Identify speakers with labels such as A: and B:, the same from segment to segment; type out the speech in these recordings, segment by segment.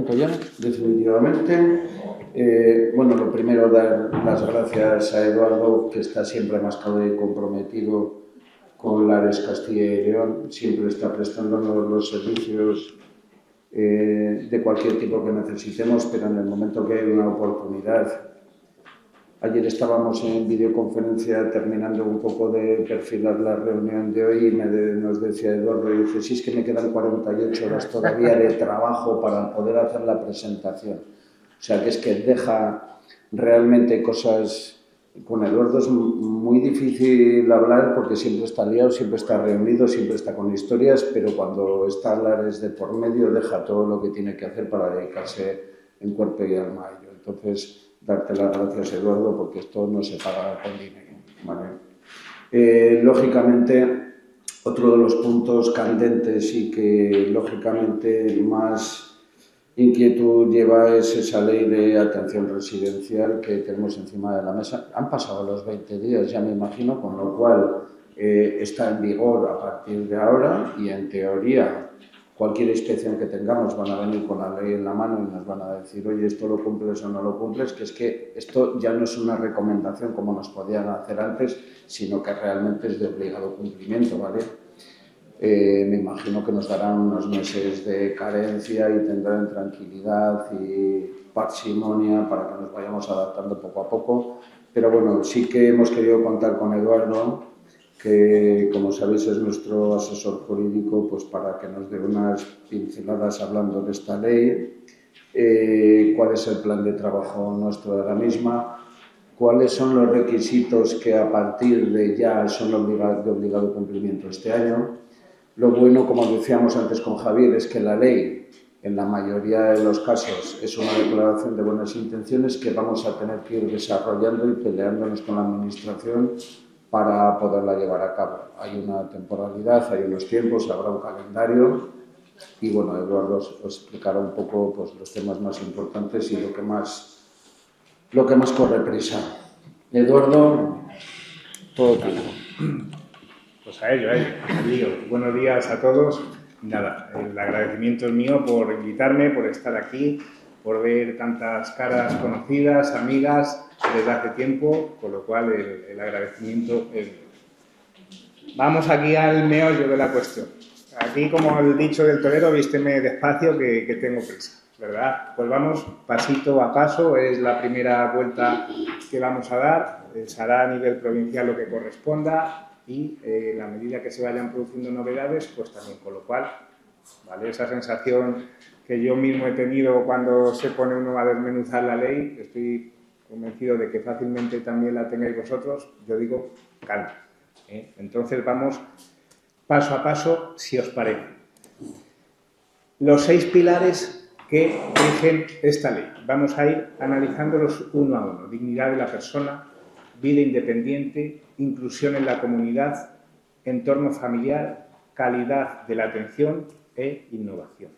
A: abierto ya, definitivamente. Bueno, lo primero, dar las gracias a Eduardo, que está siempre más que comprometido con Lares Castilla y León, siempre está prestándonos los servicios de cualquier tipo que necesitemos, pero en el momento que hay una oportunidad. Ayer estábamos en videoconferencia terminando un poco de perfilar la reunión de hoy y nos decía Eduardo, y dice, si es que me quedan 48 horas todavía de trabajo para poder hacer la presentación. O sea, que es que deja realmente cosas... Con Eduardo es muy difícil hablar porque siempre está liado, siempre está reunido, siempre está con historias, pero cuando está Lares de por medio deja todo lo que tiene que hacer para dedicarse en cuerpo y alma a ello. Entonces, darte las gracias, Eduardo, porque esto no se paga con dinero, ¿vale? Lógicamente, otro de los puntos candentes y que, lógicamente, más inquietud lleva es esa ley de atención residencial que tenemos encima de la mesa. Han pasado los 20 días, ya me imagino, con lo cual está en vigor a partir de ahora y, en teoría, cualquier inspección que tengamos van a venir con la ley en la mano y nos van a decir, oye, esto lo cumples o no lo cumples, que es que esto ya no es una recomendación como nos podían hacer antes, sino que realmente es de obligado cumplimiento, ¿vale? Me imagino que nos darán unos meses de carencia y tendrán tranquilidad y parsimonia para que nos vayamos adaptando poco a poco. Pero bueno, sí que hemos querido contar con Eduardo, que como sabéis es nuestro asesor jurídico, pues para que nos dé unas pinceladas hablando de esta ley, cuál es el plan de trabajo nuestro de la misma, cuáles son los requisitos que a partir de ya son de obligado cumplimiento este año. Lo bueno, como decíamos antes con Javier, es que la ley, en la mayoría de los casos, es una declaración de buenas intenciones que vamos a tener que ir desarrollando y peleándonos con la Administración para poderla llevar a cabo. Hay una temporalidad, hay unos tiempos, habrá un calendario y, bueno, Eduardo os explicará un poco pues, los temas más importantes y lo que más corre prisa. Eduardo, todo tuyo.
B: Pues a ello. Buenos días a todos. Nada, el agradecimiento es mío por invitarme, por estar aquí, por ver tantas caras conocidas, amigas, desde hace tiempo, con lo cual el agradecimiento es mío. Vamos aquí al meollo de la cuestión. Aquí, como el dicho del torero, vísteme despacio que tengo prisa, ¿verdad? Pues vamos pasito a paso, es la primera vuelta que vamos a dar, se hará a nivel provincial lo que corresponda, y en la medida que se vayan produciendo novedades, pues también, con lo cual, ¿vale? Esa sensación que yo mismo he tenido cuando se pone uno a desmenuzar la ley, estoy convencido de que fácilmente también la tengáis vosotros, yo digo, calma, ¿eh? Entonces vamos paso a paso, si os parece. Los 6 pilares que rigen esta ley. Vamos a ir analizándolos uno a uno. Dignidad de la persona, vida independiente, inclusión en la comunidad, entorno familiar, calidad de la atención e innovación.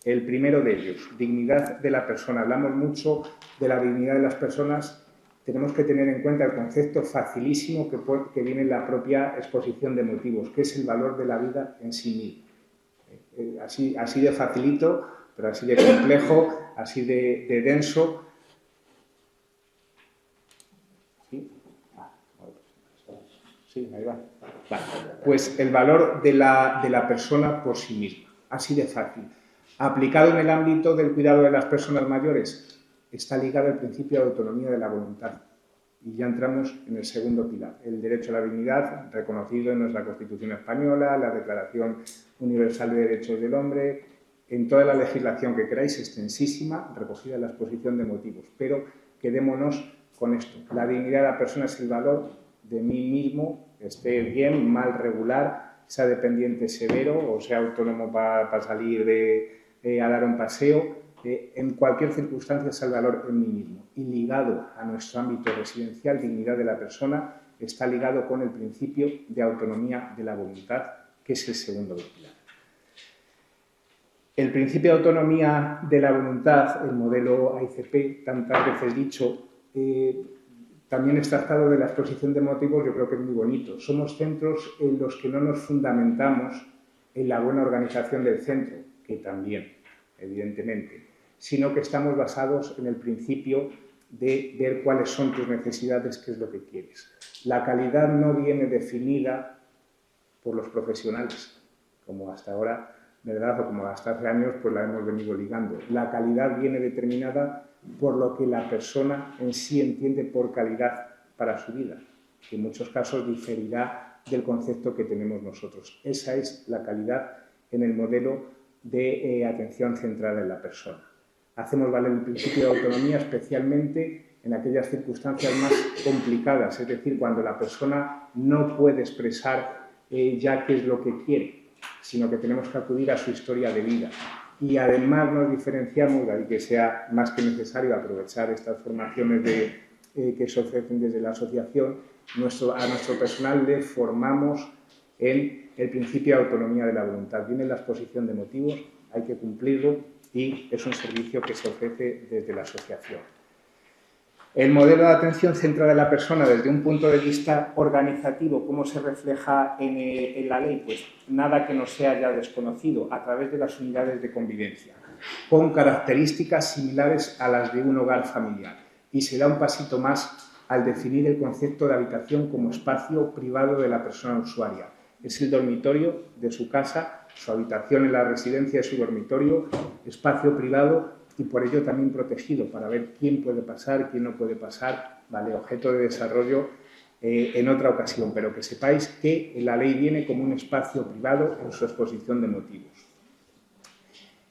B: El primero de ellos, dignidad de la persona. Hablamos mucho de la dignidad de las personas. Tenemos que tener en cuenta el concepto facilísimo que viene en la propia exposición de motivos, que es el valor de la vida en sí mismo. Así de facilito, pero así de complejo, así de denso. Sí, ahí va. Vale. Pues el valor de la persona por sí misma, así de fácil. Aplicado en el ámbito del cuidado de las personas mayores, está ligado al principio de autonomía de la voluntad. Y ya entramos en el segundo pilar, el derecho a la dignidad, reconocido en nuestra Constitución española, la Declaración Universal de Derechos del Hombre, en toda la legislación que queráis, extensísima, recogida en la exposición de motivos. Pero quedémonos con esto. La dignidad de la persona es el valor de mí mismo, esté bien, mal, regular, sea dependiente severo o sea autónomo para salir a dar un paseo, en cualquier circunstancia es el valor en mí mismo. Y ligado a nuestro ámbito residencial, dignidad de la persona, está ligado con el principio de autonomía de la voluntad, que es el segundo pilar. El principio de autonomía de la voluntad, el modelo AICP, tantas veces dicho, también está tratado de la exposición de motivos, yo creo que es muy bonito. Somos centros en los que no nos fundamentamos en la buena organización del centro, que también, evidentemente, sino que estamos basados en el principio de ver cuáles son tus necesidades, qué es lo que quieres. La calidad no viene definida por los profesionales, como hasta ahora, ¿verdad? O como hasta hace años, pues la hemos venido ligando. La calidad viene determinada por lo que la persona en sí entiende por calidad para su vida, que en muchos casos diferirá del concepto que tenemos nosotros. Esa es la calidad en el modelo de atención centrada en la persona. Hacemos valer el principio de autonomía especialmente en aquellas circunstancias más complicadas, es decir, cuando la persona no puede expresar ya qué es lo que quiere, sino que tenemos que acudir a su historia de vida. Y además nos diferenciamos, de ahí que sea más que necesario aprovechar estas formaciones que se ofrecen desde la asociación, a nuestro personal le formamos en el principio de autonomía de la voluntad. Viene la exposición de motivos, hay que cumplirlo y es un servicio que se ofrece desde la asociación. El modelo de atención centrada en la persona desde un punto de vista organizativo, ¿cómo se refleja en la ley? Pues nada que no sea ya desconocido, a través de las unidades de convivencia, con características similares a las de un hogar familiar. Y se da un pasito más al definir el concepto de habitación como espacio privado de la persona usuaria. Es el dormitorio de su casa, su habitación en la residencia es su dormitorio, espacio privado y por ello también protegido para ver quién puede pasar, quién no puede pasar, ¿vale? Objeto de desarrollo en otra ocasión, pero que sepáis que la ley viene como un espacio privado en su exposición de motivos.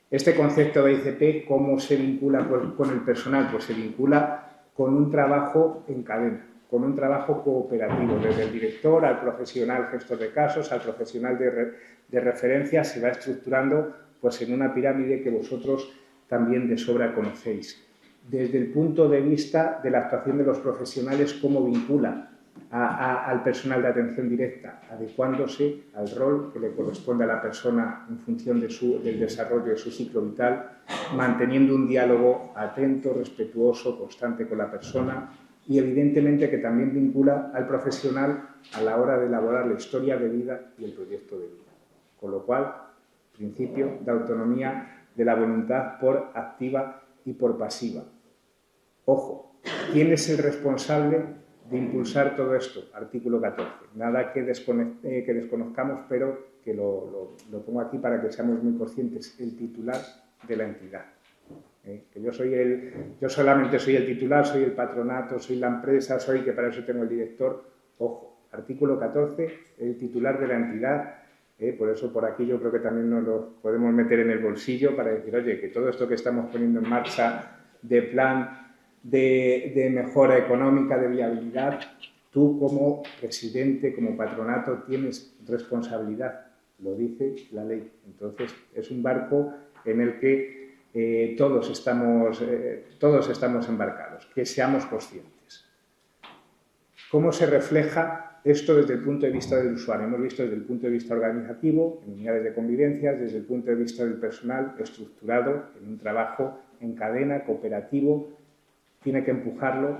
B: Este concepto de ICP, ¿cómo se vincula con el personal? Pues se vincula con un trabajo en cadena, con un trabajo cooperativo, desde el director al profesional gestor de casos, al profesional de referencia, se va estructurando pues, en una pirámide que vosotros también de sobra conocéis. Desde el punto de vista de la actuación de los profesionales, ¿cómo vincula al personal de atención directa? Adecuándose al rol que le corresponde a la persona en función del desarrollo de su ciclo vital, manteniendo un diálogo atento, respetuoso, constante con la persona y evidentemente que también vincula al profesional a la hora de elaborar la historia de vida y el proyecto de vida. Con lo cual, principio de autonomía de la voluntad por activa y por pasiva. Ojo, ¿quién es el responsable de impulsar todo esto? Artículo 14. Nada que desconozcamos, pero que lo pongo aquí para que seamos muy conscientes. El titular de la entidad. Que yo solamente soy el titular, soy el patronato, soy la empresa, que para eso tengo el director. Ojo, artículo 14, el titular de la entidad. Por eso por aquí yo creo que también nos lo podemos meter en el bolsillo para decir, oye, que todo esto que estamos poniendo en marcha de plan de mejora económica, de viabilidad, tú como presidente, como patronato, tienes responsabilidad, lo dice la ley. Entonces, es un barco en el que todos estamos embarcados, que seamos conscientes. ¿Cómo se refleja esto desde el punto de vista del usuario? Hemos visto desde el punto de vista organizativo, en unidades de convivencia, desde el punto de vista del personal, estructurado, en un trabajo en cadena, cooperativo, tiene que empujarlo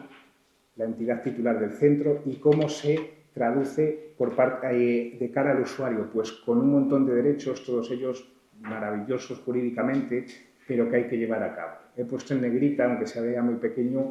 B: la entidad titular del centro y cómo se traduce de cara al usuario, pues con un montón de derechos, todos ellos maravillosos jurídicamente, pero que hay que llevar a cabo. He puesto en negrita, aunque se vea muy pequeño,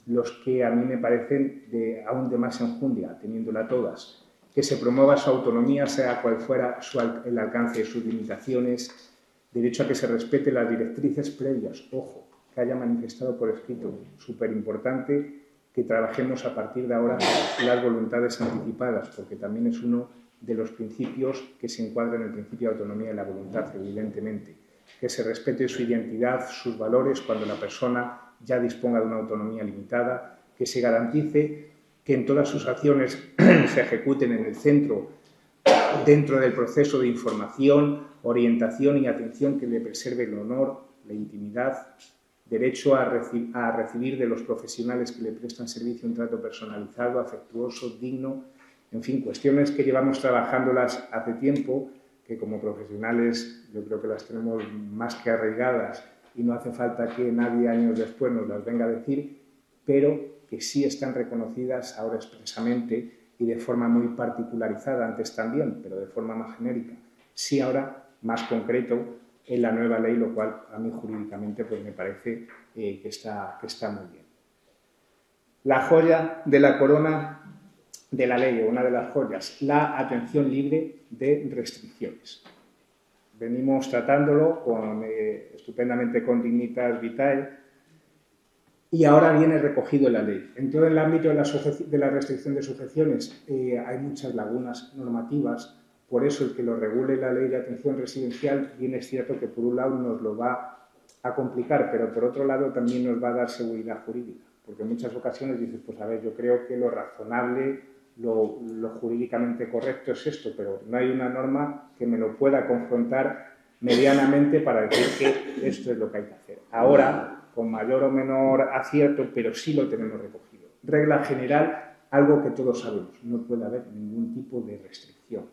B: los que a mí me parecen aún de más enjundia, teniéndola todas, que se promueva su autonomía, sea cual fuera el alcance de sus limitaciones, derecho a que se respete las directrices previas, ojo, que haya manifestado por escrito, súper importante que trabajemos a partir de ahora las voluntades anticipadas, porque también es uno de los principios que se encuadra en el principio de autonomía de la voluntad, evidentemente, que se respete su identidad, sus valores, cuando la persona ya disponga de una autonomía limitada, que se garantice que en todas sus acciones se ejecuten en el centro, dentro del proceso de información, orientación y atención que le preserve el honor, la intimidad, derecho a recibir de los profesionales que le prestan servicio un trato personalizado, afectuoso, digno, en fin, cuestiones que llevamos trabajándolas hace tiempo, que como profesionales yo creo que las tenemos más que arraigadas y no hace falta que nadie años después nos las venga a decir, pero que sí están reconocidas ahora expresamente y de forma muy particularizada, antes también, pero de forma más genérica. Sí ahora, más concreto, en la nueva ley, lo cual a mí jurídicamente pues me parece que está muy bien. La joya de la corona de la ley, o una de las joyas, la atención libre de restricciones. Venimos tratándolo estupendamente con Dignitas Vitae y ahora viene recogido en la ley. En todo el ámbito de la restricción de sujeciones hay muchas lagunas normativas, por eso el que lo regule la ley de atención residencial, bien es cierto que por un lado nos lo va a complicar, pero por otro lado también nos va a dar seguridad jurídica, porque en muchas ocasiones dices, pues a ver, yo creo que lo razonable, lo jurídicamente correcto es esto, pero no hay una norma que me lo pueda confrontar medianamente para decir que esto es lo que hay que hacer. Ahora, con mayor o menor acierto, pero sí lo tenemos recogido. Regla general, algo que todos sabemos, no puede haber ningún tipo de restricción.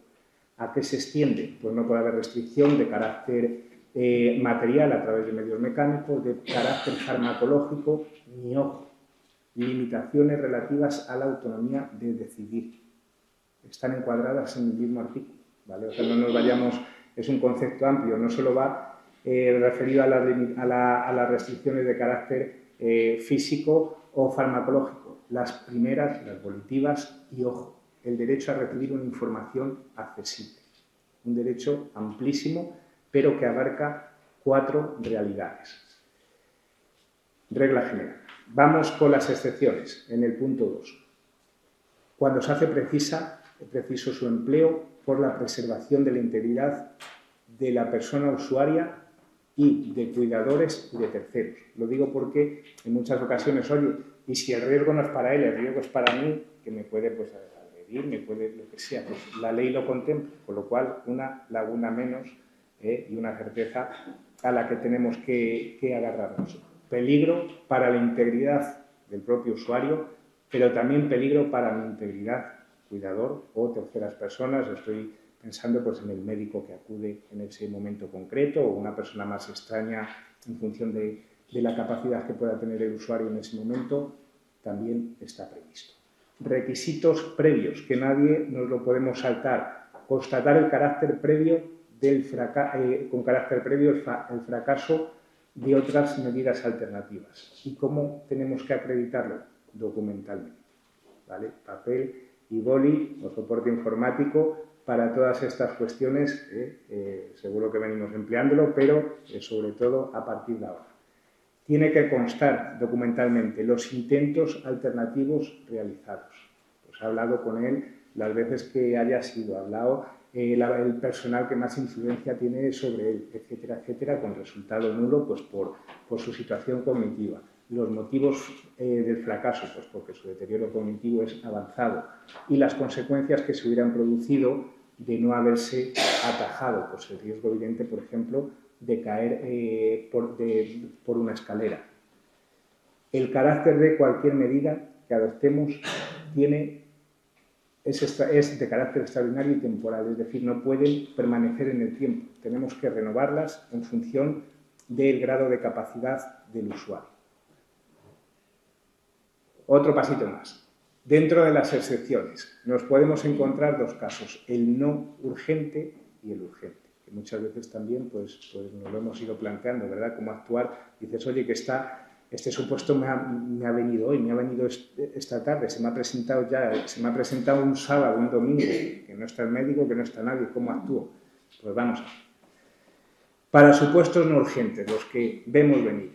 B: ¿A qué se extiende? Pues no puede haber restricción de carácter material a través de medios mecánicos, de carácter farmacológico, ni ojo, limitaciones relativas a la autonomía de decidir. Están encuadradas en el mismo artículo, ¿vale? O sea, no nos vayamos, es un concepto amplio, no solo va referido a las restricciones de carácter físico o farmacológico. Las primeras, las volitivas y, ojo, el derecho a recibir una información accesible. Un derecho amplísimo, pero que abarca 4 realidades. Regla general. Vamos con las excepciones, en el punto 2. Cuando se hace preciso su empleo por la preservación de la integridad de la persona usuaria y de cuidadores y de terceros. Lo digo porque en muchas ocasiones, oye, y si el riesgo no es para él, el riesgo es para mí, que me puede agredir, me puede lo que sea, pues la ley lo contempla, con lo cual una laguna menos y una certeza a la que tenemos que agarrarnos. Peligro para la integridad del propio usuario, pero también peligro para mi integridad, cuidador o terceras personas. Estoy pensando pues, en el médico que acude en ese momento concreto o una persona más extraña en función de la capacidad que pueda tener el usuario en ese momento, también está previsto. Requisitos previos, que nadie nos lo podemos saltar. Constatar el carácter previo con carácter previo el fracaso de otras medidas alternativas. ¿Y cómo tenemos que acreditarlo? Documentalmente, ¿vale? Papel y boli o soporte informático para todas estas cuestiones, seguro que venimos empleándolo, pero sobre todo a partir de ahora. Tiene que constar documentalmente los intentos alternativos realizados. Pues he hablado con él las veces que haya sido, ha hablado el personal que más influencia tiene sobre él, etcétera, etcétera, con resultado nulo pues por su situación cognitiva. Los motivos del fracaso, pues porque su deterioro cognitivo es avanzado, y las consecuencias que se hubieran producido de no haberse atajado, pues el riesgo evidente, por ejemplo, de caer por una escalera. El carácter de cualquier medida que adoptemos es de carácter extraordinario y temporal, es decir, no pueden permanecer en el tiempo. Tenemos que renovarlas en función del grado de capacidad del usuario. Otro pasito más. Dentro de las excepciones nos podemos encontrar 2 casos, el no urgente y el urgente, que muchas veces también pues nos lo hemos ido planteando, ¿verdad? Cómo actuar. Dices, oye, que este supuesto me ha venido hoy, me ha venido esta tarde, se me ha presentado un sábado, un domingo, que no está el médico, que no está nadie, ¿cómo actúo? Pues vamos a ver. Para supuestos no urgentes, los que vemos venir,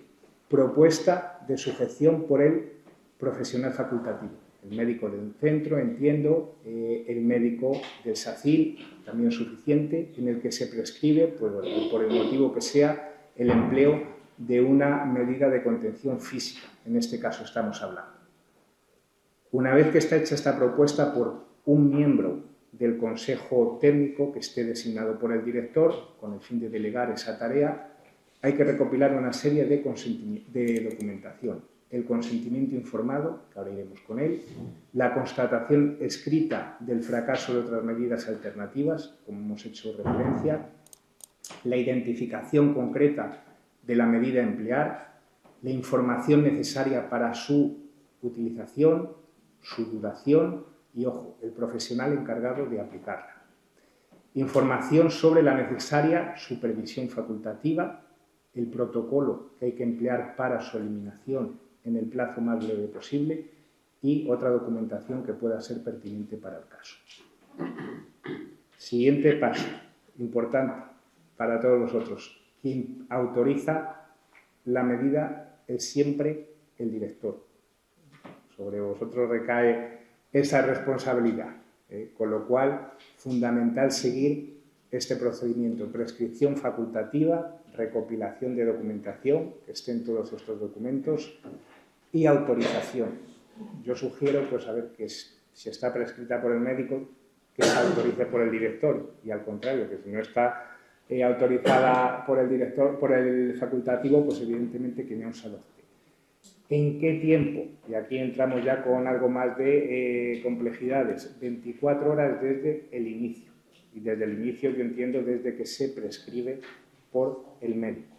B: propuesta de sujeción por el profesional facultativo, el médico del centro, entiendo, el médico del SACIL, también suficiente, en el que se prescribe, pues, por el motivo que sea, el empleo de una medida de contención física, en este caso estamos hablando. Una vez que está hecha esta propuesta por un miembro del Consejo Técnico que esté designado por el director, con el fin de delegar esa tarea, hay que recopilar una serie de documentación. El consentimiento informado, que ahora iremos con él, la constatación escrita del fracaso de otras medidas alternativas, como hemos hecho referencia, la identificación concreta de la medida a emplear, la información necesaria para su utilización, su duración y, ojo, el profesional encargado de aplicarla. Información sobre la necesaria supervisión facultativa, el protocolo que hay que emplear para su eliminación en el plazo más breve posible y otra documentación que pueda ser pertinente para el caso. Siguiente paso, importante para todos vosotros. Quien autoriza la medida es siempre el director. Sobre vosotros recae esa responsabilidad, con lo cual, fundamental seguir este procedimiento: prescripción facultativa, recopilación de documentación, que estén todos estos documentos, y autorización. Yo sugiero, pues, a ver, que si está prescrita por el médico, que se autorice por el director, y al contrario, que si no está autorizada por el director, por el facultativo, pues evidentemente que no se adopte. ¿En qué tiempo? Y aquí entramos ya con algo más de complejidades. 24 horas desde el inicio. Y desde el inicio yo entiendo desde que se prescribe por el médico.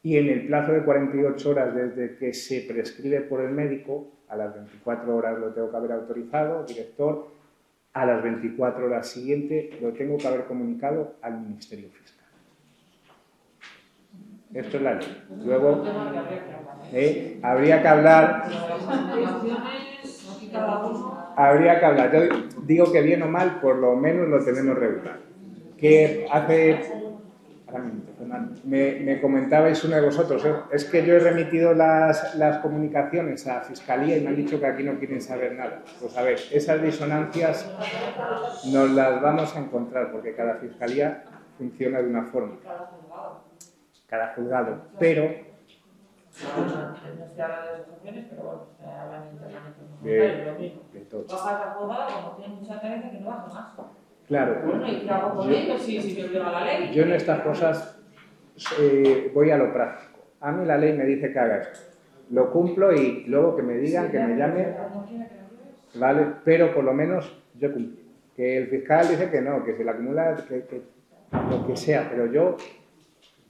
B: Y en el plazo de 48 horas desde que se prescribe por el médico, a las 24 horas lo tengo que haber autorizado, director, a las 24 horas siguientes lo tengo que haber comunicado al Ministerio Fiscal. Esto es la ley. Luego, habría que hablar... Yo digo que bien o mal, por lo menos lo tenemos regulado. Que hace... Me comentabais uno de vosotros, es que yo he remitido las comunicaciones a Fiscalía y me han dicho que aquí no quieren saber nada. Pues a ver, esas disonancias nos las vamos a encontrar, porque cada Fiscalía funciona de una forma. Cada juzgado, pero...
C: No se habla de asociaciones, pero bueno, se habla internamente. Lo mismo. Bajas al juzgado, como tienen mucha carencia, que no baja más.
B: Claro.
C: Bueno, ¿y qué hago con ellos si me obliga la ley?
B: Yo en estas cosas voy a lo práctico. A mí la ley me dice que haga esto. Lo cumplo y luego que me digan, que me llamen, ¿vale? Pero por lo menos yo cumplo. Que el fiscal dice que no, que se le acumula, que lo que sea, pero yo...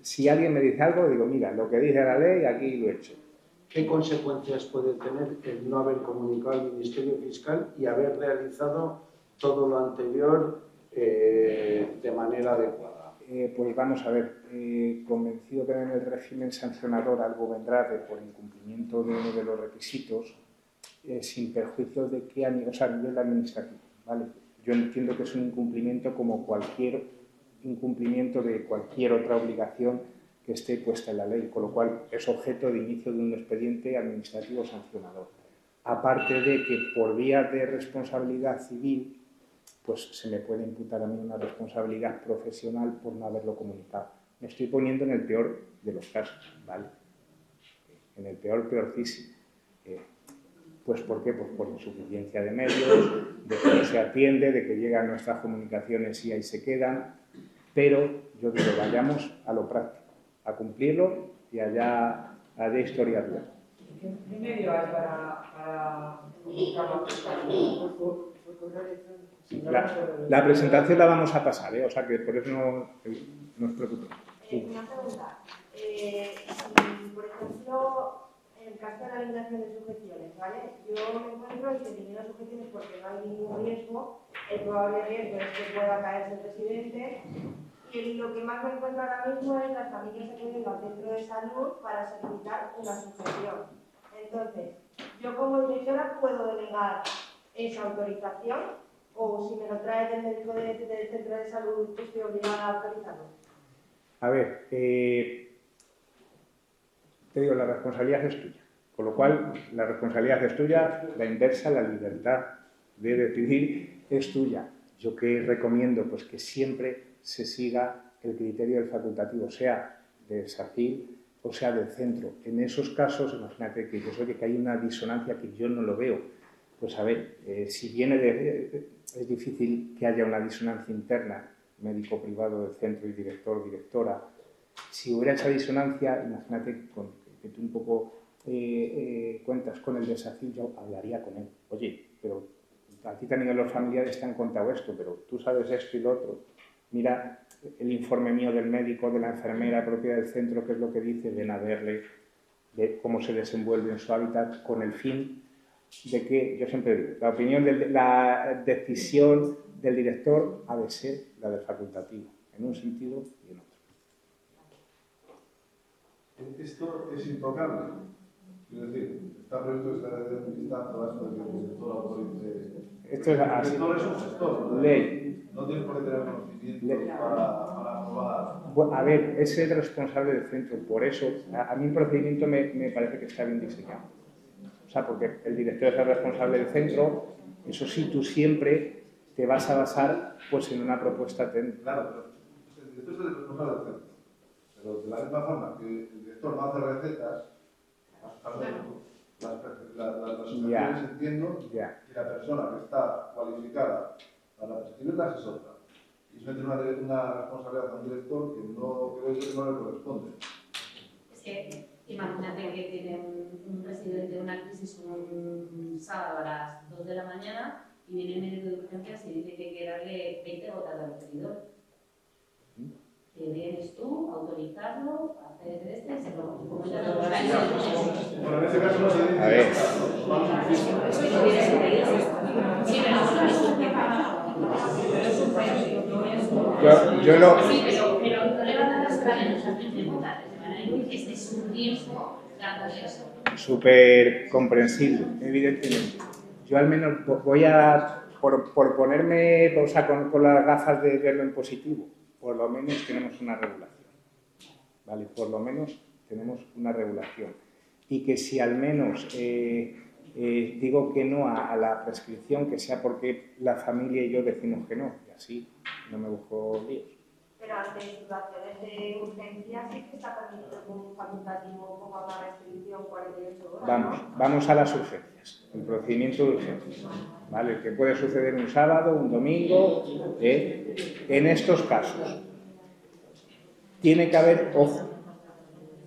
B: Si alguien me dice algo, digo, mira, lo que dice la ley, aquí lo he hecho.
A: ¿Qué consecuencias puede tener el no haber comunicado al Ministerio Fiscal y haber realizado todo lo anterior de manera adecuada?
B: Pues vamos a ver, convencido que en el régimen sancionador algo vendrá por incumplimiento de uno de los requisitos, sin perjuicio de que a nivel administrativo, ¿vale? Yo entiendo que es un incumplimiento como cualquier incumplimiento de cualquier otra obligación que esté puesta en la ley, con lo cual es objeto de inicio de un expediente administrativo sancionador. Aparte de que por vía de responsabilidad civil, pues se me puede imputar a mí una responsabilidad profesional por no haberlo comunicado. Me estoy poniendo en el peor de los casos, ¿vale? En el peorcísimo. Pues ¿por qué? Pues por insuficiencia de medios, de que no se atiende, de que llegan nuestras comunicaciones y ahí se quedan. Pero yo digo, vayamos a lo práctico, a cumplirlo y allá historiarlo.
C: ¿Qué medio hay para comunicarlo?
B: La presentación la vamos a pasar, o sea que por eso no os preocupéis.
D: Una pregunta. Por ejemplo, en el caso de la eliminación de sujeciones, ¿vale? Yo me encuentro y se eliminan sujeciones porque no hay ningún riesgo. El probable riesgo es que pueda caerse el residente. Y lo que más me encuentro ahora mismo es las familias acudiendo al centro de salud para solicitar una sujeción. Entonces, yo como directora puedo delegar esa autorización o si me lo trae el médico del centro de salud, estoy obligada a autorizarlo.
B: A ver, te digo, la responsabilidad es tuya. Con lo cual, la responsabilidad es tuya, la inversa, la libertad de decidir es tuya. Yo que recomiendo, pues que siempre se siga el criterio del facultativo, sea del SACIL o sea del centro. En esos casos, imagínate que pues, oye, que hay una disonancia que yo no lo veo. Pues a ver, si viene es difícil que haya una disonancia interna, médico privado del centro y director, directora. Si hubiera esa disonancia, imagínate que tú un poco cuentas con el de SACIL, yo hablaría con él. Oye, pero a ti también los familiares te han contado esto, pero tú sabes esto y lo otro. Mira el informe mío del médico, de la enfermera propia del centro, qué es lo que dice, ven a verle, de cómo se desenvuelve en su hábitat, con el fin de que, yo siempre digo, la decisión del director ha de ser la del facultativo, en un sentido y en otro.
E: Esto es intocable. Es decir, está previsto que se dé un vistazo a esto de que el director autorice.
B: Esto es así.
E: El director es un gestor, ¿no?
B: Ley.
E: No tienes por qué tener conocimiento para aprobar.
B: Bueno, a ver, es el responsable del centro, por eso a mí el procedimiento me parece que está bien diseñado. O sea, porque el director es el responsable del centro, eso sí, tú siempre te vas a basar pues en una propuesta técnica.
E: Claro, pero el director es el responsable del centro. Pero de la misma forma que el director no hace recetas, las asociaciones entiendo que la persona que está cualificada para prescribirlas es otra. Y eso tiene una responsabilidad a un director que no creo que no le corresponde.
F: Es que imagínate que tiene un residente de una crisis un sábado a las 2 de la mañana y viene el médico de urgencias y dice que hay que darle 20 gotas de alopridol. Que vienes tú, autorizarlo, hacer se lo comentas a los años.
E: Bueno, en este caso no se dice.
B: A ver.
F: Sí,
B: Yo
F: pero no le van a dar las cadenas a 15 gotas, este es un tiempo dando eso.
B: súper comprensible, evidentemente. Yo al menos voy a, por ponerme, o sea, con las gafas de verlo en positivo, por lo menos tenemos una regulación, ¿vale? Por lo menos tenemos una regulación. Y que si al menos digo que no a la prescripción, que sea porque la familia y yo decimos que no, y así no me busco líos.
D: Pero ante situaciones de urgencia sí que está permitido un facultativo como a la restricción 48 horas.
B: Vamos a las urgencias, el procedimiento de urgencias, ¿vale? Que puede suceder un sábado, un domingo, en estos casos tiene que haber, ojo,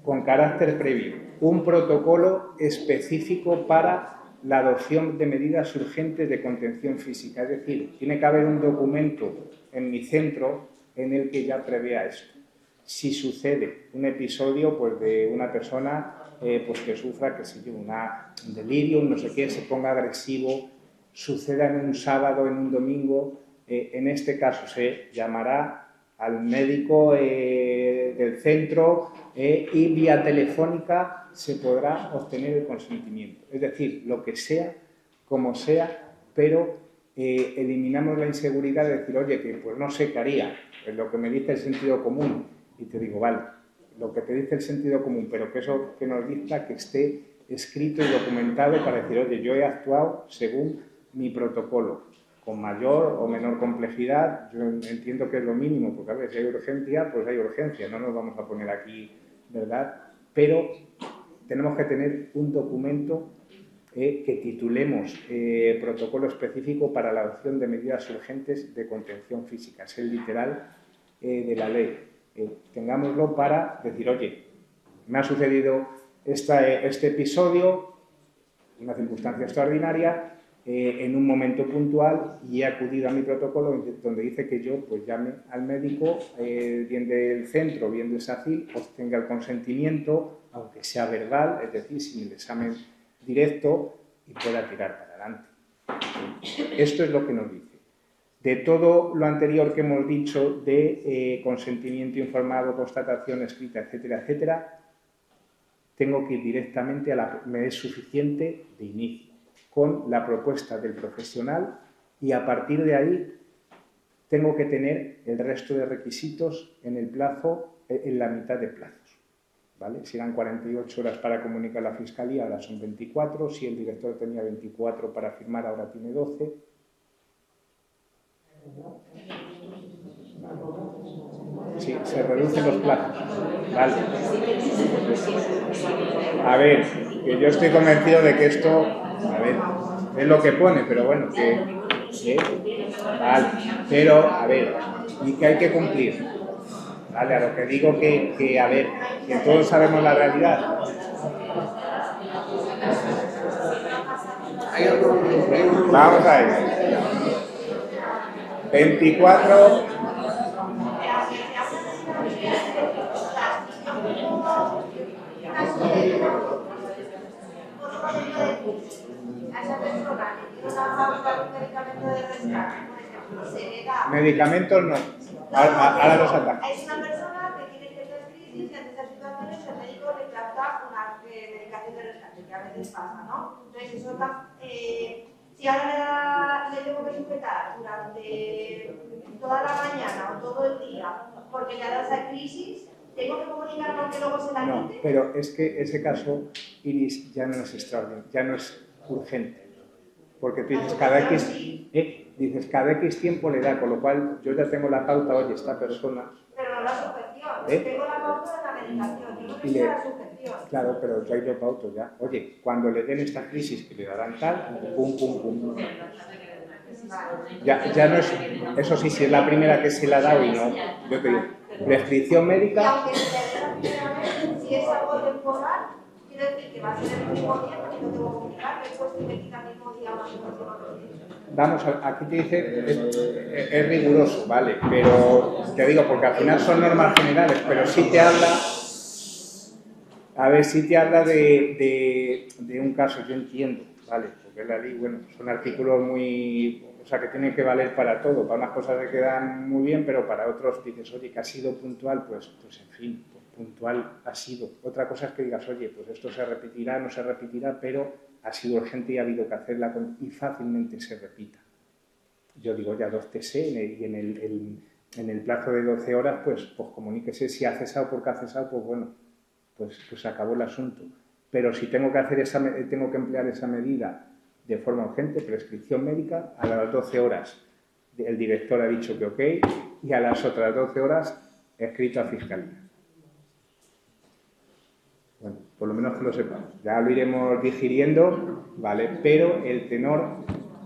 B: con carácter previo, un protocolo específico para la adopción de medidas urgentes de contención física, es decir, tiene que haber un documento en mi centro en el que ya prevea esto. Si sucede un episodio pues, de una persona pues, que sufra, que sé yo, un delirio, no sé qué, se ponga agresivo, suceda en un sábado, en un domingo, en este caso se llamará al médico del centro y vía telefónica se podrá obtener el consentimiento. Es decir, lo que sea, como sea, pero eliminamos la inseguridad de decir, oye, que pues no sé qué haría, es lo que me dice el sentido común. Y te digo, vale, lo que te dice el sentido común, pero que eso que nos dicta que esté escrito y documentado para decir, oye, yo he actuado según mi protocolo, con mayor o menor complejidad, yo entiendo que es lo mínimo, porque a ver, si hay urgencia, pues hay urgencia, no nos vamos a poner aquí, ¿verdad? Pero tenemos que tener un documento que titulemos protocolo específico para la adopción de medidas urgentes de contención física, es el literal de la ley. Tengámoslo para decir, oye, me ha sucedido este episodio, una circunstancia extraordinaria, en un momento puntual y he acudido a mi protocolo donde dice que yo pues llame al médico, bien del centro, bien del SACIL, obtenga el consentimiento, aunque sea verbal, es decir, sin el examen directo y pueda tirar para adelante. Esto es lo que nos dice. De todo lo anterior que hemos dicho de consentimiento informado, constatación escrita, etcétera, etcétera, tengo que ir directamente me es suficiente de inicio, con la propuesta del profesional y a partir de ahí tengo que tener el resto de requisitos en el plazo, en la mitad de plazos. ¿Vale? Si eran 48 horas para comunicar a la Fiscalía, ahora son 24. Si el director tenía 24 para firmar, ahora tiene 12. ¿Vale? Sí, se reducen los plazos. ¿Vale? A ver, que yo estoy convencido de que esto, a ver, es lo que pone, pero bueno, vale, pero, a ver, y que hay que cumplir. Vale, a lo que digo que, a ver, que todos sabemos la realidad. Vamos a ver. 24.
D: persona le tiene una pauta de un medicamento de rescate, por ejemplo, se le da...
B: Medicamentos no. Ahora los ataca.
D: Es una persona que tiene ciertas crisis y ante esas situaciones el médico le trata una medicación de rescate, que a veces pasa, ¿no? Entonces, eso está... si ahora le tengo que sujetar durante toda la mañana o todo el día porque le ha dado esa crisis, ¿tengo que comunicar porque luego se la quite?
B: No, pero es que ese caso, Iris, ya no es extraordinario, ya no es urgente. Porque tú dices, cada X tiempo le da, con lo cual yo ya tengo la pauta, oye, esta persona...
D: Pero no la sujeción, tengo la pauta de la medicación, yo no que sea la sujeción.
B: Claro, pero yo ahí lo pauto ya. Oye, cuando le den esta crisis que le darán tal, pum, pum, pum. Ya no es... Eso sí, si es la primera que se la ha dado y no, yo te digo, prescripción médica...
D: Y aunque se le dé la primera vez, si es algo temporal, quiere decir que va a ser el mismo día porque no tengo que comunicar, después que me quita el mismo día más o menos.
B: Vamos, aquí te dice, es riguroso, ¿vale? Pero te digo, porque al final son normas generales, pero sí te habla, a ver, sí te habla de un caso, yo entiendo, ¿vale? Porque la ley, bueno, son artículos muy, o sea, que tienen que valer para todo, para unas cosas se quedan muy bien, pero para otros dices, oye, que ha sido puntual, pues en fin, pues puntual ha sido. Otra cosa es que digas, oye, pues esto se repetirá, no se repetirá, pero ha sido urgente y ha habido que hacerla y fácilmente se repita. Yo digo ya 2 TC y en el plazo de 12 horas, pues comuníquese si ha cesado porque ha cesado, pues bueno, pues acabó el asunto. Pero si tengo que emplear esa medida de forma urgente, prescripción médica, a las 12 horas el director ha dicho que ok y a las otras 12 horas escrito a Fiscalía. Bueno, por lo menos que lo sepamos. Ya lo iremos digiriendo, ¿vale? Pero el tenor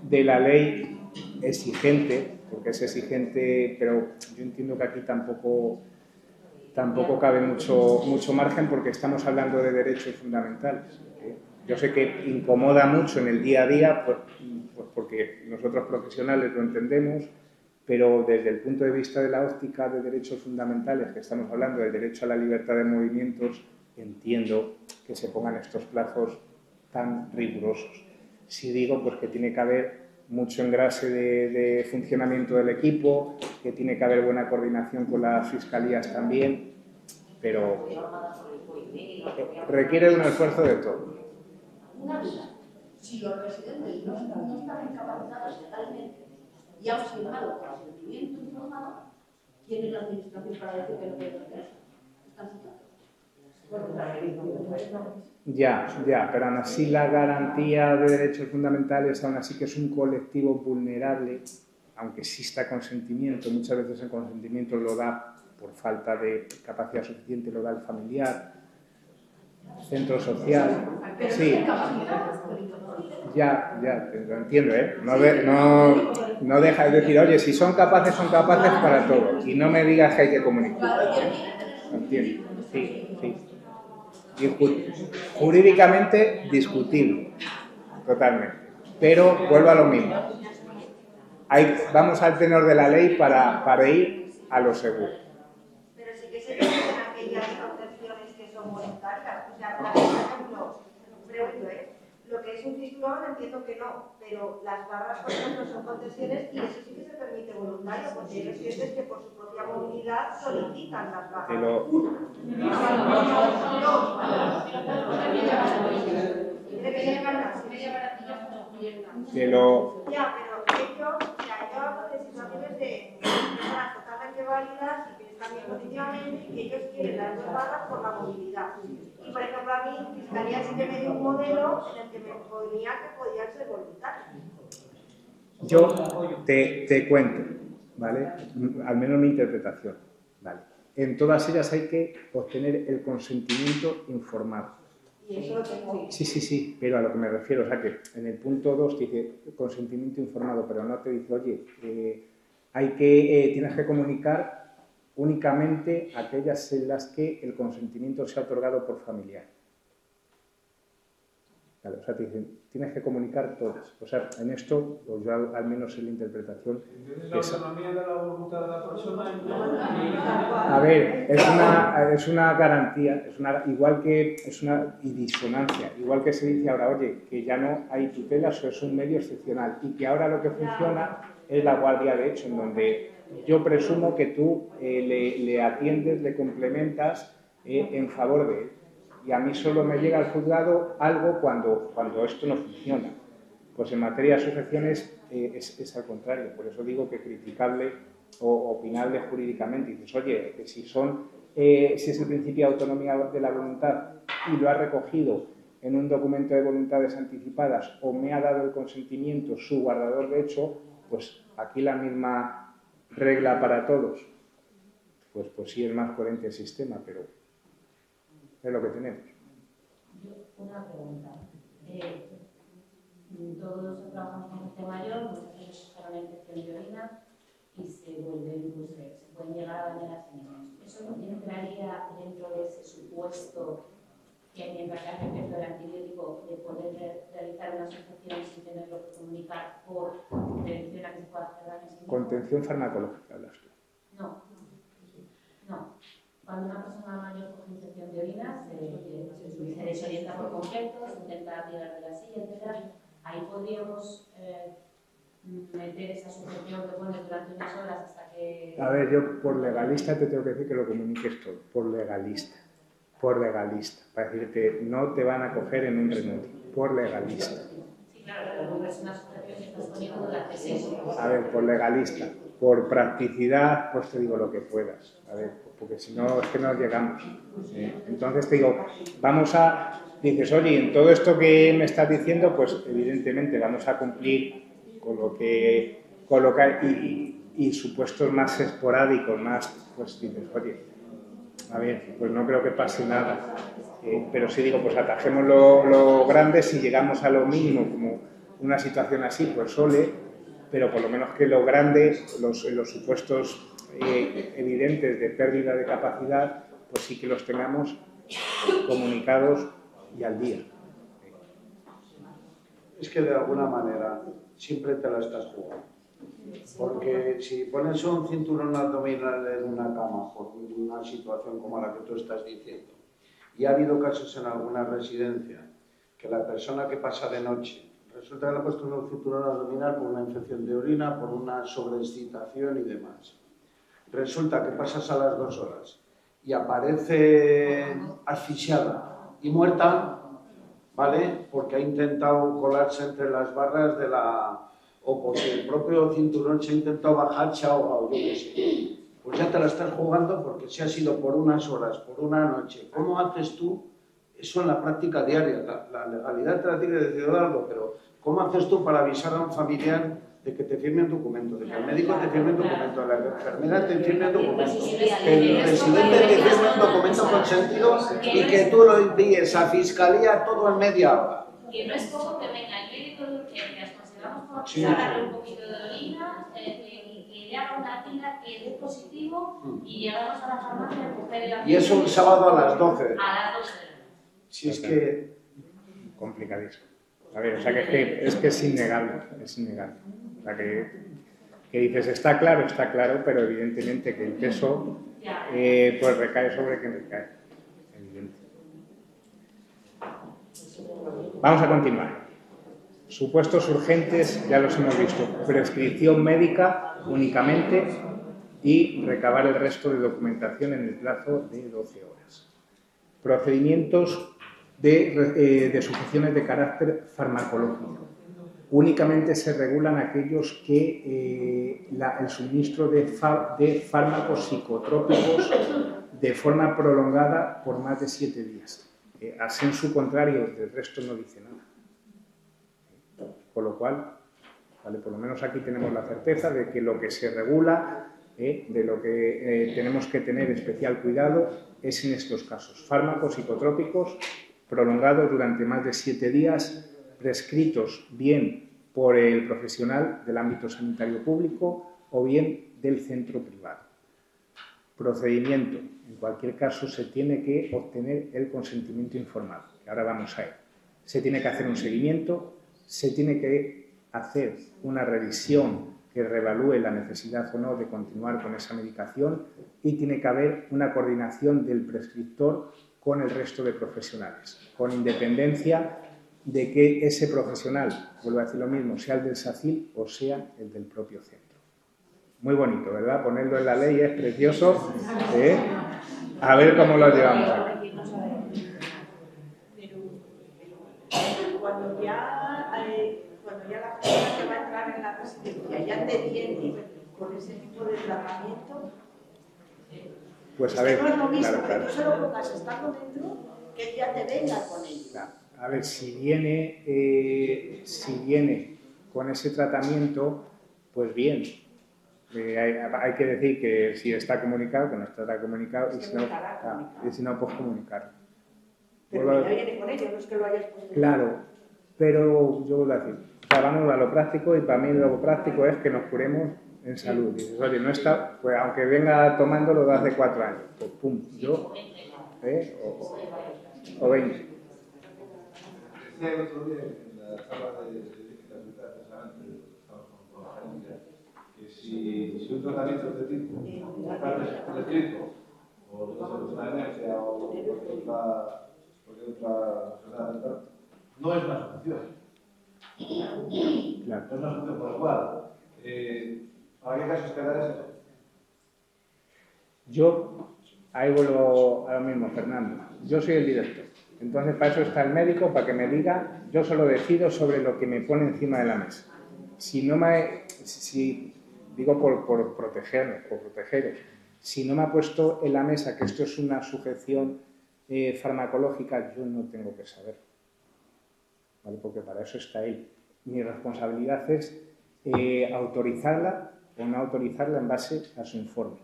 B: de la ley exigente, porque es exigente, pero yo entiendo que aquí tampoco cabe mucho margen porque estamos hablando de derechos fundamentales. Yo sé que incomoda mucho en el día a día, pues porque nosotros profesionales lo entendemos, pero desde el punto de vista de la óptica de derechos fundamentales, que estamos hablando del derecho a la libertad de movimientos, entiendo que se pongan estos plazos tan rigurosos. Si digo, pues que tiene que haber mucho engrase de funcionamiento del equipo, que tiene que haber buena coordinación con las fiscalías también, pero requiere de un esfuerzo de todo.
G: Una cosa, si los residentes no están incapacitados legalmente y han firmado consentimiento informado, ¿quién es la administración para decir que no pueden hacer eso? ¿Están citados?
B: Ya, pero aún así la garantía de derechos fundamentales, aún así que es un colectivo vulnerable, aunque exista consentimiento, muchas veces el consentimiento lo da por falta de capacidad suficiente, lo da el familiar, centro social, sí, ya, lo entiendo, ¿eh? No deja de decir, oye, si son capaces para todo, y no me digas que hay que comunicar. Lo entiendo, sí. Jurídicamente discutible, totalmente. Pero vuelvo a lo mismo. Vamos al tenor de la ley para ir a lo seguro.
D: Pero sí que se tienen aquellas protecciones que son voluntarias. O sea, por ejemplo, pregunto, lo que es un cinturón entiendo que no, pero las barras, por ejemplo, son concesiones y eso sí que se permite voluntario, porque hay residentes que por su propia movilidad solicitan las barras. Ya, pero yo hablo de situaciones de personas totalmente válidas y que están bien condicionalmente y que ellos quieren las 2 barras por la movilidad. Y por ejemplo, a mí, Fiscalía sí que me dio un modelo en el que me ponía que podían ser voluntarios.
B: Yo te cuento, ¿vale? Al menos mi interpretación, ¿vale? En todas ellas hay que obtener el consentimiento informado.
D: Y eso lo tengo.
B: Sí, pero a lo que me refiero, o sea que en el punto 2 te dice consentimiento informado, pero no te dice, oye, tienes que comunicar únicamente aquellas en las que el consentimiento sea otorgado por familiar. Vale, o sea, te dicen, tienes que comunicar todas. O sea, en esto, pues yo al menos en la interpretación...
H: ¿Tienes la autonomía de la voluntad de la persona?
B: A ver, es una garantía, igual que es una disonancia, igual que se dice ahora, oye, que ya no hay tutelas o es un medio excepcional y que ahora lo que funciona es la guardia de hecho, en donde yo presumo que tú le atiendes, le complementas en favor de él. Y a mí solo me llega al juzgado algo cuando esto no funciona. Pues en materia de sujeciones es al contrario. Por eso digo que criticable o opinable jurídicamente. Y dices, oye, que si es el principio de autonomía de la voluntad y lo ha recogido en un documento de voluntades anticipadas o me ha dado el consentimiento su guardador de hecho, pues aquí la misma regla para todos. Pues sí es más coherente el sistema, pero es lo que tenemos.
F: Una pregunta. Todos trabajamos con gente mayor, muchas veces sufren una infección de orina y se pueden llegar a dañar a sí mismos. ¿Eso no entraría dentro de ese supuesto que mientras que hace efecto del antibiótico de poder realizar una sujeción sin tenerlo que comunicar por prevención a que se pueda hacer daño a sí mismo?
B: Contención farmacológica, hablas tú.
F: No. Cuando una persona mayor coge infección de orina, se desorienta por completo, se intenta tirar de la silla, etc. Ahí podríamos meter esa sujeción que pones durante unas horas hasta que...
B: A ver, yo por legalista te tengo que decir que lo comuniques todo, por legalista, para decirte, no te van a coger en un renuncio, por legalista.
F: Sí, claro, pero es una sujeción que estás poniendo durante 6 horas. A
B: ver, por legalista, por practicidad, pues te digo lo que puedas, a ver, porque si no es que no llegamos. Entonces te digo, dices, oye, en todo esto que me estás diciendo, pues evidentemente vamos a cumplir con lo que hay y supuestos más esporádicos, más, pues dices, oye, a ver, pues no creo que pase nada. Pero sí digo, pues atajemos lo grande, si llegamos a lo mínimo, como una situación así, pues pero por lo menos que lo grande, los supuestos evidentes de pérdida de capacidad, pues sí que los tengamos comunicados y al día.
A: Es que de alguna manera siempre te la estás jugando. Porque si pones un cinturón abdominal en una cama por una situación como la que tú estás diciendo, y ha habido casos en alguna residencia que la persona que pasa de noche resulta que le ha puesto un cinturón abdominal por una infección de orina, por una sobreexcitación y demás. Resulta que pasas a las 2 horas y aparece asfixiada y muerta, ¿vale? Porque ha intentado colarse entre las barras o porque el propio cinturón se ha intentado bajar, se ha ahogado, yo qué sé. Pues ya te la estás jugando porque si ha sido por unas horas, por una noche. ¿Cómo haces tú eso en la práctica diaria? La legalidad te la tiene que decir algo, pero ¿cómo haces tú para avisar a un familiar de que te firme un documento, de que el médico te firme un documento, la enfermera te firme un documento, que el residente te firme un documento consentido y que tú lo envíes a fiscalía todo en media hora?
F: Que no es como que venga el médico de urgencias, consideramos como que darle un poquito de orina y que le haga una tira que dé positivo y llegamos a la farmacia a coger el...
A: Y es un sábado a las 12.
F: A las 12.
A: Si es que...
B: Complicadísimo. A ver, o sea que es innegable, es innegable. O sea que dices, está claro, pero evidentemente que el peso pues recae sobre quien recae. Evidente. Vamos a continuar. Supuestos urgentes, ya los hemos visto. Prescripción médica únicamente y recabar el resto de documentación en el plazo de 12 horas. Procedimientos de sujeciones de carácter farmacológico. Únicamente se regulan aquellos que el suministro de fármacos psicotrópicos de forma prolongada por más de 7 días. A sensu contrario, del resto no dice nada. Con lo cual, ¿vale? Por lo menos aquí tenemos la certeza de que lo que se regula, de lo que tenemos que tener especial cuidado, es en estos casos. Fármacos psicotrópicos prolongados durante más de 7 días, prescritos bien por el profesional del ámbito sanitario público o bien del centro privado. Procedimiento. En cualquier caso, se tiene que obtener el consentimiento informado, que ahora vamos a él. se tiene que hacer un seguimiento, se tiene que hacer una revisión que reevalúe la necesidad o no de continuar con esa medicación y tiene que haber una coordinación del prescriptor con el resto de profesionales, con independencia de que ese profesional, vuelvo a decir lo mismo, sea el del SACIL o sea el del propio centro. Muy bonito, ¿verdad? Ponerlo en la ley es precioso. A ver cómo lo llevamos aquí.
G: Cuando ya la persona que va a entrar en la residencia ya te viene con ese tipo de tratamiento,
B: pues a ver,
G: no es lo mismo
B: claro.
G: que tú se lo pongas estando dentro que ya te venga con ello.
B: Claro. A ver, si viene con ese tratamiento, pues bien. Hay que decir que si está comunicado, que no estará comunicado, y si no, pues comunicarlo.
G: Pero ya viene con ello, no es que lo hayas puesto.
B: Claro, pero yo vuelvo a decir, vamos a lo práctico y para mí lo práctico es que nos curemos en salud. Dices, oye, no está, pues aunque venga tomándolo de hace 4 años, pues pum, yo, o 20.
E: Decía el otro día en la charla de eficiencia, precisamente, estamos con la gerencia, que si un tratamiento de este tipo está prescrito por una alergia o cualquier otra enfermedad mental, no es una solución.
B: Claro.
E: No es una solución, por lo cual, ¿para qué caso esperar eso?
B: Yo, ahí vuelvo a lo mismo, Fernando. Yo soy el director. Entonces, para eso está el médico, para que me diga, yo solo decido sobre lo que me pone encima de la mesa. Digo por protegerme, por protegeros, si no me ha puesto en la mesa que esto es una sujeción farmacológica, yo no tengo que saberlo, ¿vale? Porque para eso está él. Mi responsabilidad es autorizarla o no autorizarla en base a su informe.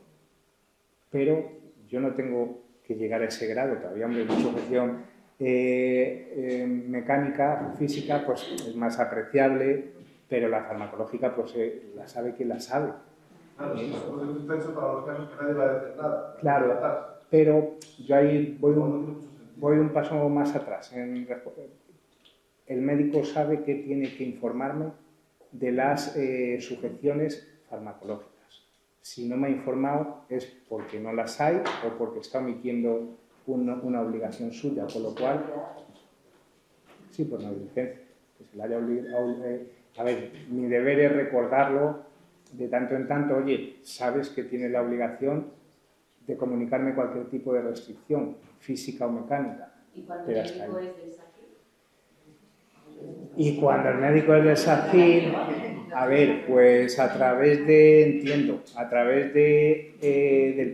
B: Pero yo no tengo que llegar a ese grado todavía, hombre, mi sujeción mecánica, física, pues es más apreciable, pero la farmacológica, pues la sabe quien la sabe.
E: Claro, está hecho para los casos que nadie va a decir nada.
B: Claro, pero yo ahí voy un paso más atrás. El médico sabe que tiene que informarme de las sujeciones farmacológicas. Si no me ha informado es porque no las hay o porque está omitiendo una obligación suya, con lo cual, sí, por negligencia, que se le haya obligado. A ver, mi deber es recordarlo de tanto en tanto, oye, sabes que tienes la obligación de comunicarme cualquier tipo de restricción, física o mecánica.
F: ¿Y cuando el médico es del SACIL?
B: Y cuando el médico es del SACIL, a ver, pues a través del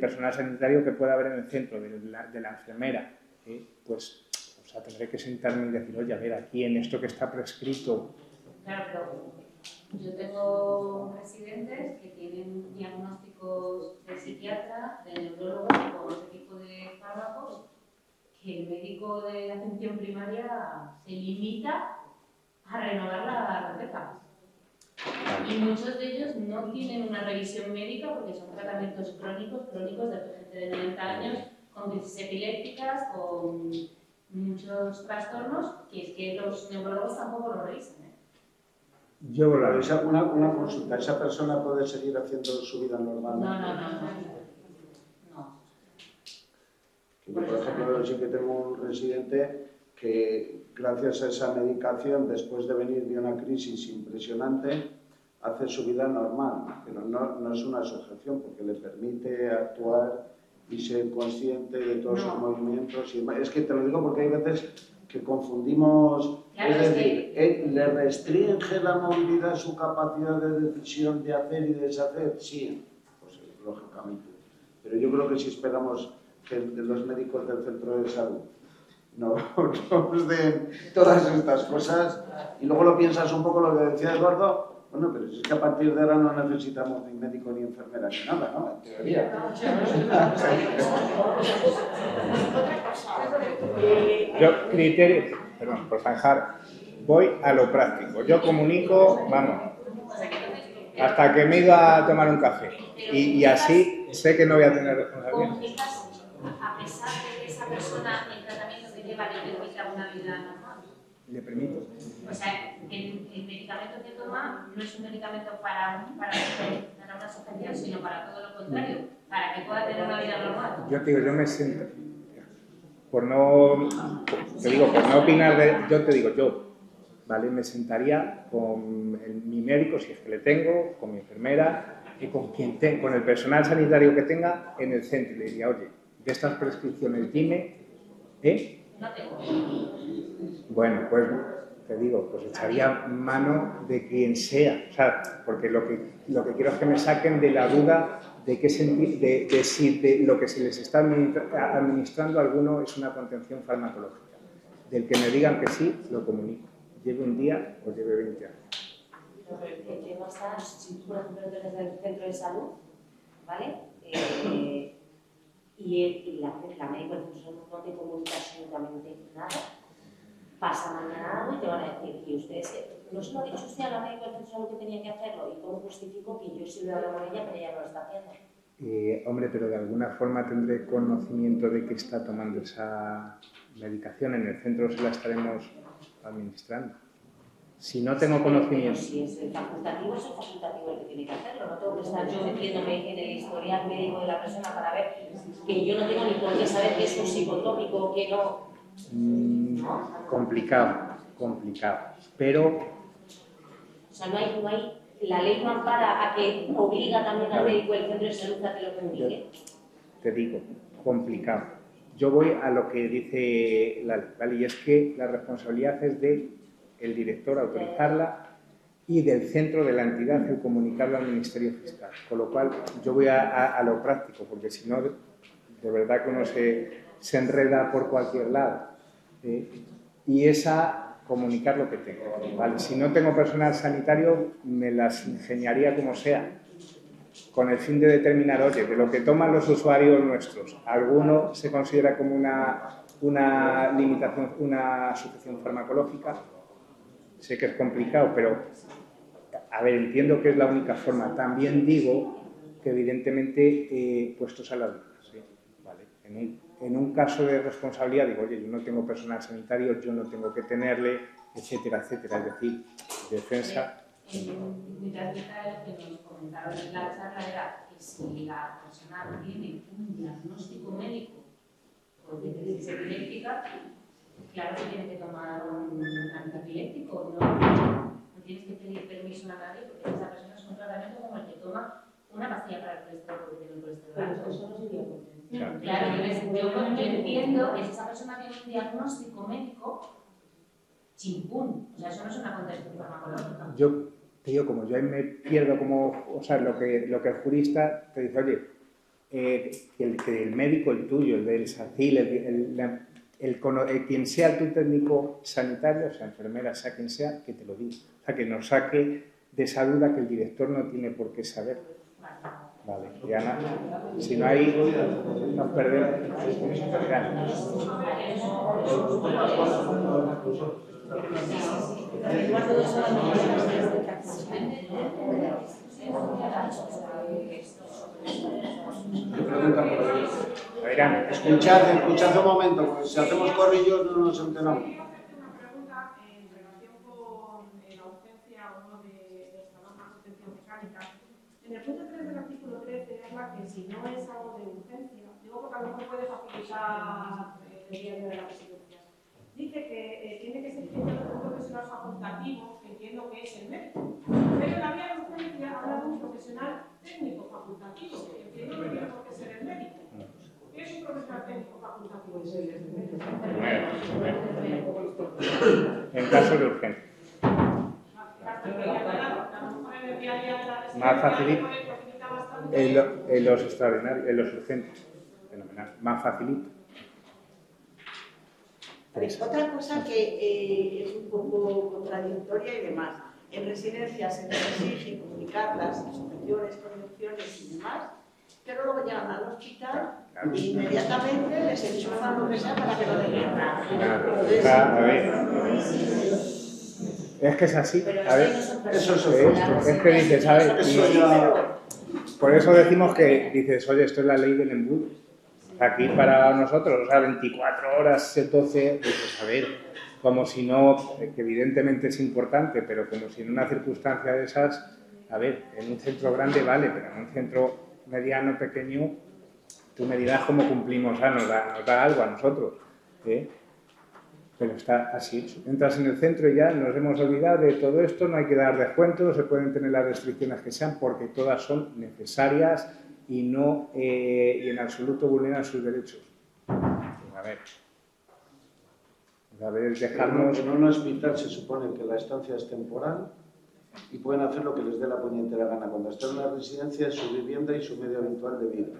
B: personal sanitario que pueda haber en el centro, de la enfermera, pues, o sea, tendré que sentarme y decir, oye, a ver, aquí en esto que está prescrito.
F: Claro, pero yo tengo residentes que tienen diagnósticos de psiquiatra, de neurólogo, con ese tipo de fármacos, que el médico de atención primaria se limita a renovar la receta. Y muchos de ellos no tienen una revisión médica porque son tratamientos crónicos de gente de 90 años con crisis epilépticas, con muchos trastornos, que es que los neurólogos tampoco lo revisan.
A: Yo una consulta, ¿esa persona puede seguir haciendo su vida normalmente?
F: No.
A: Yo, por ejemplo, sí que tengo un residente que gracias a esa medicación, después de venir de una crisis impresionante, hace su vida normal, pero no es una sujeción porque le permite actuar y ser consciente de todos sus movimientos. Y es que te lo digo porque hay veces que confundimos,
F: claro,
A: es decir, ¿le restringe la movilidad su capacidad de decisión de hacer y deshacer? Sí, pues lógicamente. Pero yo creo que si esperamos que los médicos del centro de salud nos den todas estas cosas y luego lo piensas un poco lo que decía Eduardo, bueno, pero es que a partir de ahora no necesitamos ni médico ni enfermera ni nada, ¿no? En teoría.
B: Yo, criterio, perdón, por zanjar, voy a lo práctico. Yo comunico, vamos, hasta que me iba a tomar un café. Y así sé que no voy a tener responsabilidad.
F: ¿Comunicas a pesar de que esa persona, el tratamiento que lleva, le permita una vida normal?
B: le permito.
F: O sea, el medicamento que toma no es un medicamento para una sujeción, sino para todo lo contrario, para que pueda tener una vida normal.
B: Yo te digo, yo me siento, por no opinar yo, ¿vale? Me sentaría con mi médico, si es que le tengo, con mi enfermera y con el personal sanitario que tenga en el centro. Y le diría, oye, de estas prescripciones dime,
F: No tengo.
B: Bueno, pues te digo, pues echaría mano de quien sea, o sea, porque lo que quiero es que me saquen de la duda de qué de si lo que se les está administrando a alguno es una contención farmacológica. Del que me digan que sí, lo comunico. Lleve un día o lleve 20 años.
I: El tema está, si tú, por ejemplo, eres del centro de salud, ¿vale? Y la médico del centro de salud no te comunica absolutamente nada, pasa mañana algo y te van a decir, y ustedes, ¿no se lo ha dicho usted a la médico del centro de salud que tenía que hacerlo? ¿Y cómo justifico que yo sí lo he hablado con ella, pero ella no lo está haciendo?
B: Hombre, pero de alguna forma tendré conocimiento de que está tomando esa medicación. En el centro se la estaremos administrando. Si no tengo conocimiento...
I: Si es el facultativo, es el facultativo el que tiene que hacerlo. No tengo que estar yo metiéndome en el historial médico de la persona para ver que yo no tengo ni por qué saber que es un psicotópico o que no.
B: Complicado. Pero...
I: O sea, no hay... La ley no ampara a que obliga también al médico del centro de salud a que lo comunique.
B: Te digo, complicado. Yo voy a lo que dice la ley, ¿vale? Y es que la responsabilidad es del director autorizarla y del centro de la entidad el comunicarlo al Ministerio Fiscal. Con lo cual, yo voy a lo práctico, porque si no, de verdad que uno se enreda por cualquier lado. Y comunicar lo que tengo, ¿vale? Si no tengo personal sanitario, me las ingeniaría como sea, con el fin de determinar, oye, de lo que toman los usuarios nuestros, alguno se considera como una limitación, una sujeción farmacológica. Sé que es complicado, pero, a ver, entiendo que es la única forma. También digo que, evidentemente, puestos a la duda, ¿sí? ¿Vale? En un caso de responsabilidad, digo, oye, yo no tengo personal sanitario, yo no tengo que tenerle, etcétera, etcétera. Es decir, defensa...
F: Mientras lo que nos comentaron en la charla era que si la persona tiene un diagnóstico médico o de crisis epiléptica, claro que tiene que tomar un antiepiléptico, no tienes que pedir permiso a nadie porque esa persona es un tratamiento como el que toma una pastilla para el colesterol porque tiene el colesterol alto. Eso no sería contención. Claro, yo entiendo que si esa persona tiene un diagnóstico médico, chimpún, o sea, eso no es una contención farmacológica.
B: Yo te digo, como yo ahí me pierdo como, o sea, lo que el jurista te dice, oye, que el médico, el tuyo, el del SACIL, quien sea tu técnico sanitario, o sea, enfermera, sea quien sea, que te lo diga. O sea, que nos saque de esa duda que el director no tiene por qué saber. Vale, ya nada. Si no hay, nos perdemos.
A: Escuchad un momento, porque si hacemos corrillos no nos enteramos.
D: Una pregunta en relación con la urgencia o no de esta norma de protección mecánica. En el punto 3 del artículo 13 habla que si no es algo de urgencia, digo porque a lo mejor puede facilitar el día de la residencia. Dice que tiene que ser un profesional facultativo, que entiendo que es el médico. Pero en la vía de urgencia habla de un profesional técnico facultativo, que entiendo que tiene por qué ser el médico. ¿Qué es un profesional técnico facultativo?
B: En caso de urgencia. Más facilito. En los extraordinarios, en los urgentes. Fenomenal. Más facilito.
G: Otra cosa que es un poco contradictoria y demás. En residencias se les exige comunicar las sujeciones, condiciones y demás, pero luego llegan al hospital e inmediatamente les enchufan lo que sea para que no den nada.
B: A ver. Es que es así. A ver, es que dices, ¿sabes? Por eso decimos que dices, oye, esto es la ley del embudo. Aquí para nosotros, o sea, 24 horas, 12, dices, a ver, como si no, que evidentemente es importante, pero como si en una circunstancia de esas, a ver, en un centro grande vale, pero en un centro mediano, pequeño, tú me dirás cómo cumplimos, nos da algo a nosotros, ¿eh? Pero está así hecho. Entras en el centro y ya nos hemos olvidado de todo esto, no hay que dar descuentos, se pueden tener las restricciones que sean, porque todas son necesarias y no y en absoluto vulneran sus derechos. A ver, dejarnos...
A: En un hospital se supone que la estancia es temporal y pueden hacer lo que les dé la puñetera gana. Cuando están en la residencia es su vivienda y su medio habitual de vida.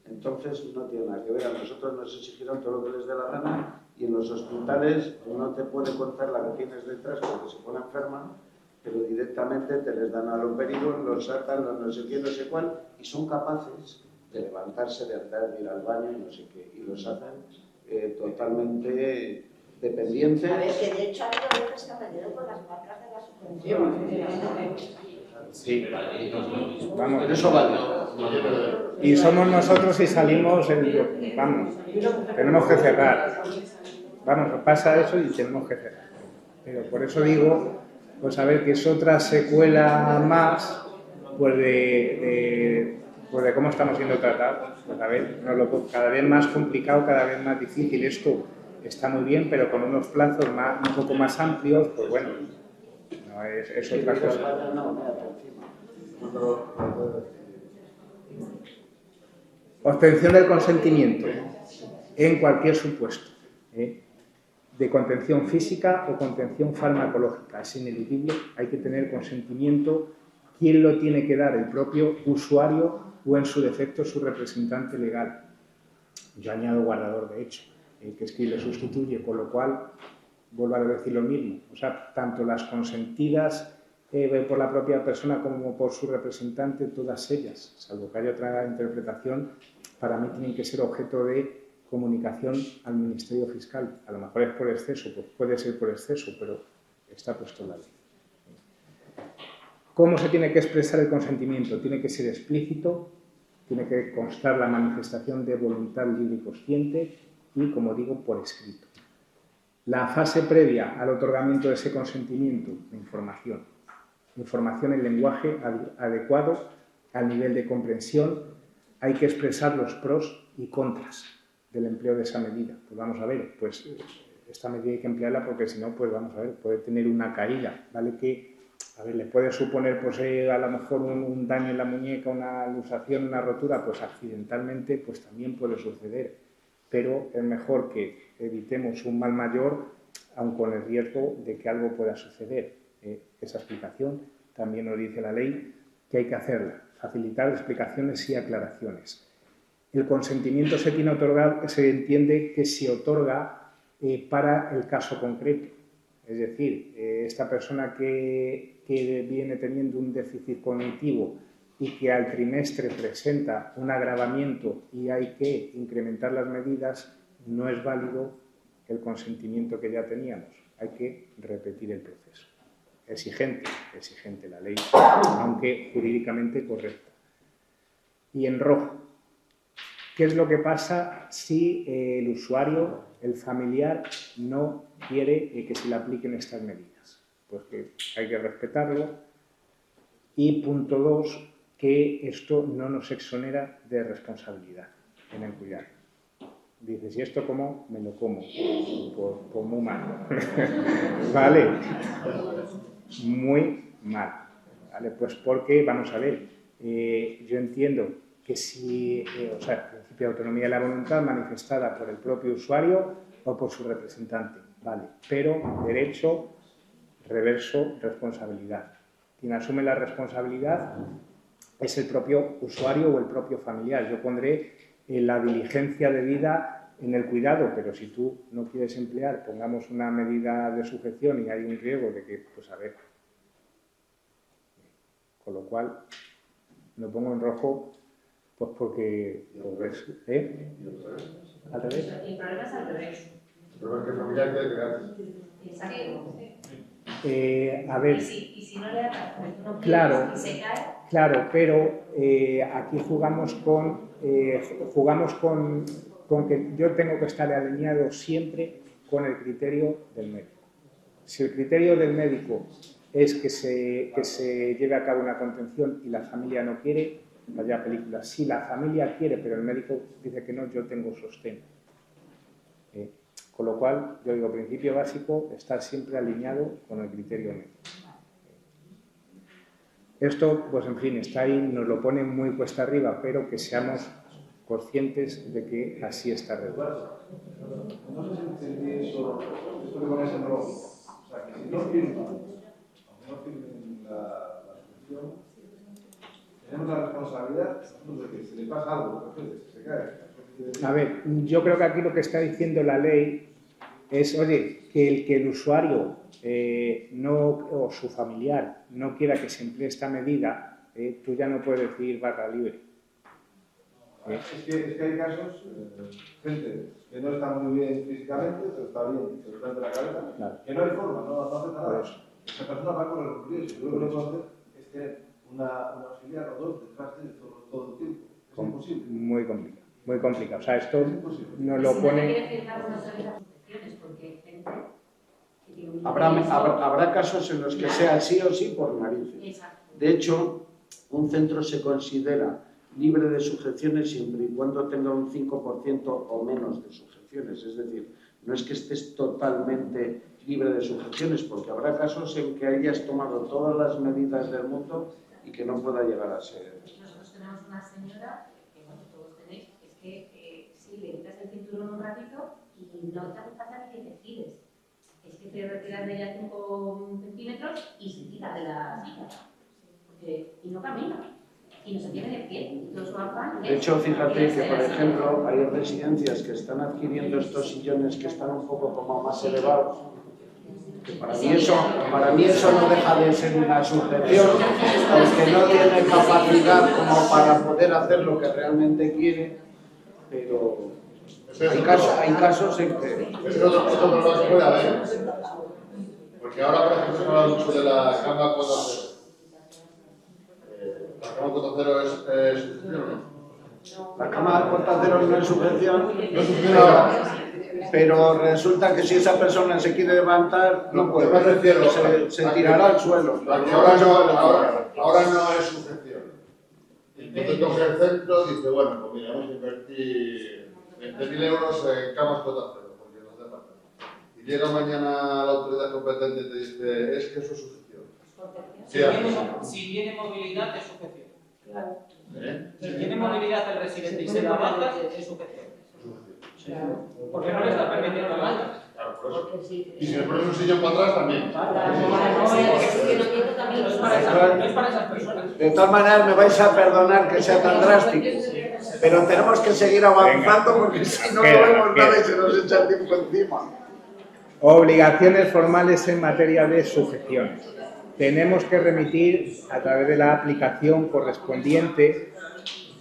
A: Entonces no tiene nada que ver. A nosotros nos exigieron todo lo que les dé la gana y en los hospitales no te puede contar la que tienes detrás porque se pone enferma, pero directamente te les dan aloperidos, los atan, los no sé qué, no sé cuál, y son capaces de levantarse, de andar, de ir al baño y no sé qué, y los hacen totalmente dependientes.
G: A ver, que de hecho ha habido veces que han venido con las marcas de la subvención.
B: Sí, vamos,
A: Pero eso vale.
B: Y somos nosotros y salimos, vamos, tenemos que cerrar. Vamos, pasa eso y tenemos que cerrar. Pero por eso digo, pues a ver, que es otra secuela más, pues de cómo estamos siendo tratados. Pues a ver, cada vez más complicado, cada vez más difícil. Esto está muy bien, pero con unos plazos un poco más amplios, pues bueno, no es otra cosa. Obtención del consentimiento en cualquier supuesto, de contención física o contención farmacológica. Es ineludible, hay que tener consentimiento. ¿Quién lo tiene que dar? El propio usuario o, en su defecto, su representante legal. Yo añado guardador de hecho, que es quien le sustituye, con lo cual, vuelvo a decir lo mismo. O sea, tanto las consentidas por la propia persona como por su representante, todas ellas, salvo que haya otra interpretación, para mí tienen que ser objeto de comunicación al Ministerio Fiscal. A lo mejor es por exceso, pues puede ser por exceso, pero está puesto en la ley. ¿Cómo se tiene que expresar el consentimiento? Tiene que ser explícito, tiene que constar la manifestación de voluntad libre y consciente y, como digo, por escrito. La fase previa al otorgamiento de ese consentimiento, la información. Información en lenguaje adecuado al nivel de comprensión. Hay que expresar los pros y contras del empleo de esa medida. Pues vamos a ver, pues esta medida hay que emplearla porque si no, pues vamos a ver, puede tener una caída, ¿vale? Que, a ver, le puede suponer pues a lo mejor un daño en la muñeca, una luxación, una rotura, pues accidentalmente pues también puede suceder. Pero es mejor que evitemos un mal mayor, aun con el riesgo de que algo pueda suceder. Esa explicación también nos dice la ley que hay que hacerla, facilitar explicaciones y aclaraciones. El consentimiento se entiende que se otorga para el caso concreto. Es decir, esta persona que viene teniendo un déficit cognitivo y que al trimestre presenta un agravamiento y hay que incrementar las medidas, no es válido el consentimiento que ya teníamos. Hay que repetir el proceso. Exigente la ley, aunque jurídicamente correcta. Y en rojo, ¿qué es lo que pasa si el usuario, el familiar, no quiere que se le apliquen estas medidas? Pues que hay que respetarlo. Y punto 2, que esto no nos exonera de responsabilidad en el cuidado. Dices, ¿y esto cómo? Me lo como. Pues muy mal. ¿Vale? Muy mal. ¿Vale? Pues porque, vamos a ver, yo entiendo que si, o sea, el principio de autonomía de la voluntad manifestada por el propio usuario o por su representante, ¿vale? Pero derecho, reverso, responsabilidad. Quien asume la responsabilidad es el propio usuario o el propio familiar. Yo pondré la diligencia debida en el cuidado, pero si tú no quieres emplear, pongamos una medida de sujeción y hay un riesgo de que, pues a ver, con lo cual lo pongo en rojo, pues porque, pues, ¿al revés?
F: El problema es al revés.
E: El problema es que el familiar quiere quedarse.
F: Exacto.
B: A ver,
F: Y si no le da caso, no
B: claro,
F: y se cae.
B: Claro, pero aquí jugamos con que yo tengo que estar alineado siempre con el criterio del médico. Si el criterio del médico es que se lleve a cabo una contención y la familia no quiere, vaya película. Si la familia quiere, pero el médico dice que no, yo tengo sostén. Con lo cual, yo digo, principio básico, estar siempre alineado con el criterio médico. Esto, pues en fin, está ahí, nos lo pone muy cuesta arriba, pero que seamos conscientes de que así está regulado.
E: No sé si entendí eso, esto que pones en rojo. O sea, que si no firman, aunque no firmen la suscripción, tenemos la responsabilidad de que se le pasa algo, que se cae.
B: A ver, yo creo que aquí lo que está diciendo la ley es, oye, que el usuario o su familiar no quiera que se emplee esta medida, tú ya no puedes decir barra libre.
E: Es que hay casos, gente que no está muy bien físicamente, pero está bien, se le prende la cabeza, claro, que no hay forma, no hace nada. Esa persona va a correr el riesgo. Yo lo que puedo hacer es tener una auxiliar o dos detrás de todo el tiempo. Es imposible.
B: Muy complicado. Muy complicado. O sea, esto nos lo pone...
A: Habrá casos en los que sea sí o sí por narices. De hecho, un centro se considera libre de sujeciones siempre y cuando tenga un 5% o menos de sujeciones. Es decir, no es que estés totalmente libre de sujeciones, porque habrá casos en que hayas tomado todas las medidas del mundo y que no pueda llegar a ser.
F: Nosotros tenemos una señora, que bueno, todos tenéis, es que si le quitas el cinturón un ratito y no te hace falta ni que te gires. Es que te retiras de ella 5 centímetros y se tira de la silla. Y no camina. Y no se tiene de pie.
A: De hecho, fíjate que, por ejemplo, hay residencias que están adquiriendo estos sillones que están un poco como más elevados. Que para mí eso no deja de ser una sujeción, aunque no tiene capacidad como para poder hacer lo que realmente quiere, pero hay casos en que...
J: Eso otro problema que puede haber. Porque ahora, por ejemplo, se habla mucho de la cama 4.0. ¿La cama 4.0 es sujeción o no?
A: La cama 4.0 no es sujeción, pero resulta que si esa persona se quiere levantar, no puede, se tirará al suelo.
J: Ahora no es sujeción. Entonces coge el centro y dice, bueno, pues mira, vamos a invertir 20.000 euros en camas 4.0, porque nos hace falta. Y llega mañana la autoridad competente y te dice, es que eso es sujeción.
K: Si tiene movilidad, es sujeción. Si tiene movilidad el residente y se levanta, es sujeción. Porque no le está permitiendo nada.
J: Claro, por eso. Y si le pones un sillón para atrás, también.
K: No es para esas personas.
A: De todas maneras, me vais a perdonar que sea tan drástico, pero tenemos que seguir avanzando porque si no vemos nada y se nos echa el tiempo encima.
B: Obligaciones formales en materia de sujeciones. Tenemos que remitir a través de la aplicación correspondiente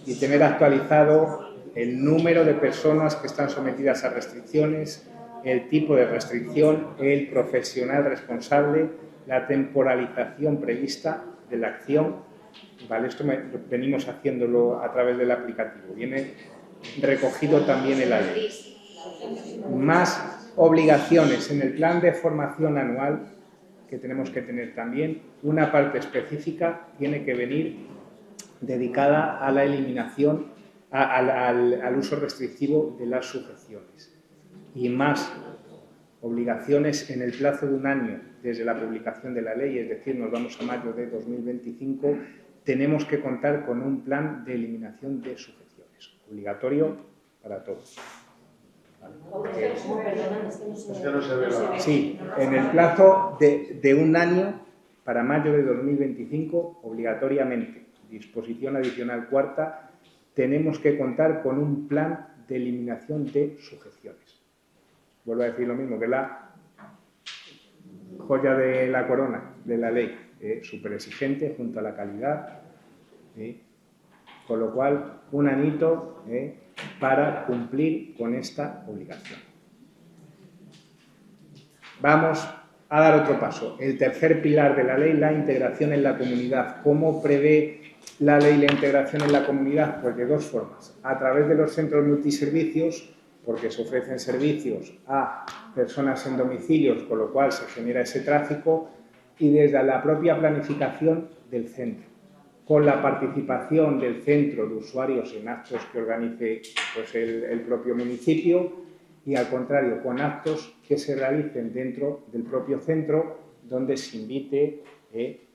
B: y tener actualizado el número de personas que están sometidas a restricciones, el tipo de restricción, el profesional responsable, la temporalización prevista de la acción. ¿Vale? Esto venimos haciéndolo a través del aplicativo. Viene recogido también en la ley. Más obligaciones en el plan de formación anual que tenemos que tener también. Una parte específica tiene que venir dedicada a la eliminación al uso restrictivo de las sujeciones y más obligaciones en el plazo de un año desde la publicación de la ley, es decir, nos vamos a mayo de 2025, tenemos que contar con un plan de eliminación de sujeciones, obligatorio para todos. Sí, en el plazo de un año para mayo de 2025, obligatoriamente, disposición adicional cuarta, tenemos que contar con un plan de eliminación de sujeciones. Vuelvo a decir lo mismo, que la joya de la corona de la ley, súper exigente junto a la calidad, con lo cual un añito para cumplir con esta obligación. Vamos a dar otro paso. El tercer pilar de la ley, la integración en la comunidad. ¿Cómo prevé la ley la integración en la comunidad? Pues de dos formas. A través de los centros multiservicios porque se ofrecen servicios a personas en domicilios, con lo cual se genera ese tráfico, y desde la propia planificación del centro, con la participación del centro de usuarios en actos que organice pues, el propio municipio, y al contrario, con actos que se realicen dentro del propio centro, donde se invite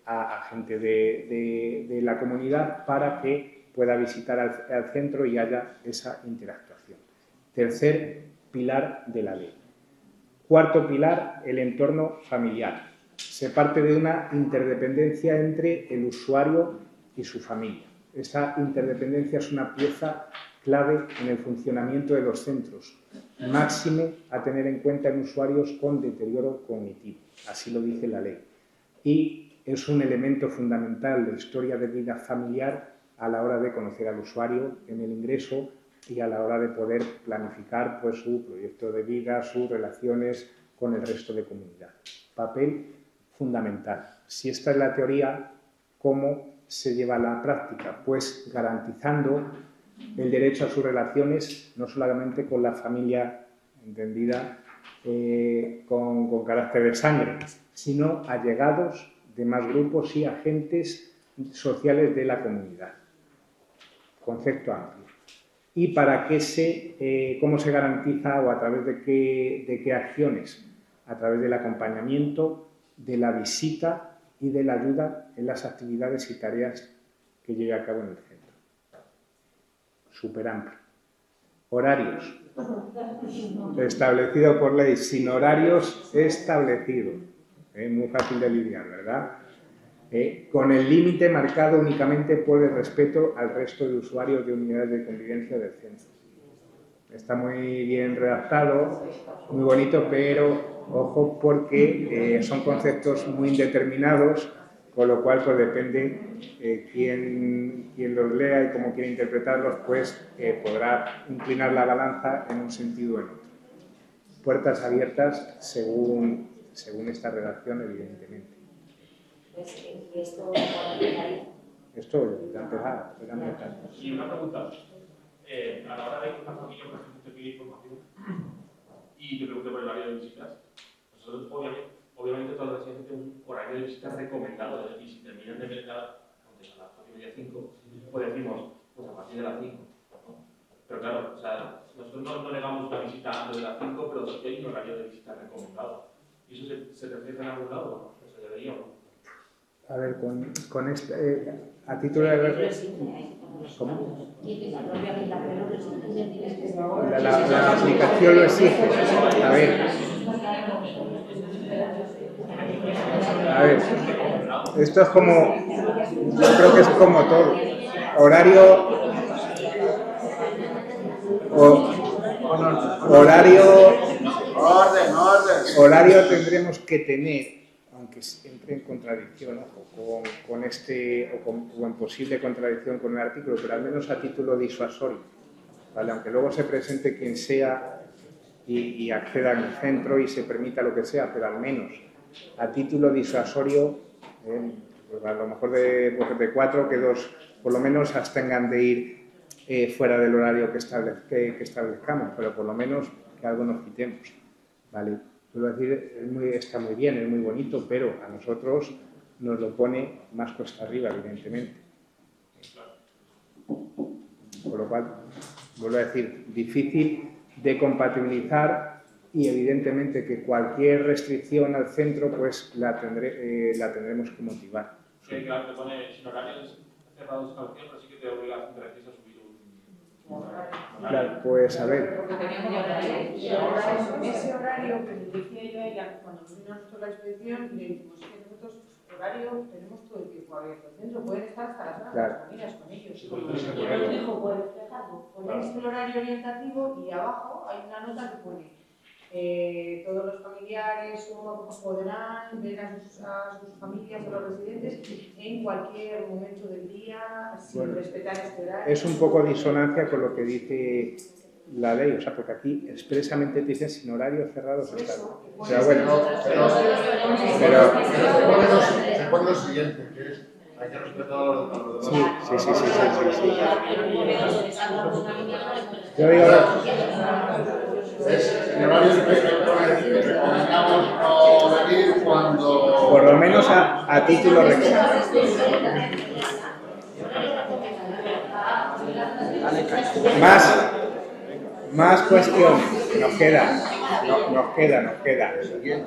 B: a gente de la comunidad para que pueda visitar al centro y haya esa interactuación. Tercer pilar de la ley. Cuarto pilar, el entorno familiar. Se parte de una interdependencia entre el usuario y su familia. Esa interdependencia es una pieza clave en el funcionamiento de los centros, máxime a tener en cuenta en usuarios con deterioro cognitivo, así lo dice la ley. Y es un elemento fundamental de historia de vida familiar a la hora de conocer al usuario en el ingreso y a la hora de poder planificar pues, su proyecto de vida, sus relaciones con el resto de comunidad. Papel fundamental. Si esta es la teoría, ¿cómo se lleva a la práctica? Pues garantizando el derecho a sus relaciones, no solamente con la familia entendida con carácter de sangre, sino allegados de más grupos y agentes sociales de la comunidad. Concepto amplio. ¿Y para qué cómo se garantiza o a través de qué acciones? A través del acompañamiento, de la visita y de la ayuda en las actividades y tareas que lleve a cabo en el centro. Súper amplio. Horarios. Establecido por ley, sin horarios establecidos. Muy fácil de lidiar, ¿verdad? Con el límite marcado únicamente por el respeto al resto de usuarios de unidades de convivencia del centro. Está muy bien redactado, muy bonito, pero ojo porque son conceptos muy indeterminados, con lo cual pues depende quién los lea y cómo quiere interpretarlos, pues podrá inclinar la balanza en un sentido o en otro. Puertas abiertas según esta redacción, evidentemente.
I: ¿Y esto ahí?
B: Esto ya empezar.
L: Y una pregunta. A la hora de que una familia, por ejemplo, te pide información y te pregunte por el horario de visitas, nosotros obviamente todas las residencias tienen un horario de visitas recomendado, es decir, si terminan de mercar antes a las 4:30, 5, pues decimos, pues a partir de las 5. ¿No? Pero claro, o sea, nosotros no negamos una visita antes de las 5, pero sí hay un horario de visita recomendado. ¿Y eso se refleja en algún lado? ¿No? ¿Se debería o no?
B: A ver, con este, a título de... ¿Cómo? La aplicación lo exige. A ver, esto es como, yo creo que es como todo. Horario tendremos que tener, aunque entre en contradicción con este, o en posible contradicción con el artículo, pero al menos a título disuasorio, ¿vale? Aunque luego se presente quien sea y acceda al centro y se permita lo que sea, pero al menos a título disuasorio, pues a lo mejor de 4, que 2 por lo menos abstengan de ir fuera del horario que establezcamos, pero por lo menos que algo nos quitemos, ¿vale? Vuelvo a decir, está muy bien, es muy bonito, pero a nosotros nos lo pone más cuesta arriba, evidentemente. Por lo cual, vuelvo a decir, difícil de compatibilizar y evidentemente que cualquier restricción al centro pues la tendremos que motivar.
L: Sí, claro, te pone sin horarios cerrados establecidos, pero sí que te obliga a subir un horario.
B: Claro, pues a ver.
C: Porque teníamos ya ese horario que le decía yo a ella cuando vino nosotros la expedición, le dijimos que nosotros horario tenemos todo el tiempo abierto. El centro pueden estar hasta las 9 de las familias con ellos. Y nos dijo, pues ponéis el horario orientativo y abajo hay una nota que pone todos los familiares podrán ver a sus familias o los residentes en cualquier momento del día sin respetar este horario.
B: Es un poco disonancia con lo que dice la ley, o sea, porque aquí expresamente te dice sin horarios cerrados. Pero bueno,
J: se pone lo siguiente, que es hay que respetar a los demás.
B: Sí. Yo
J: digo,
B: digo,
J: en horario recomendamos no venir cuando...
B: por lo menos a título recomendado. Más cuestiones. Nos queda.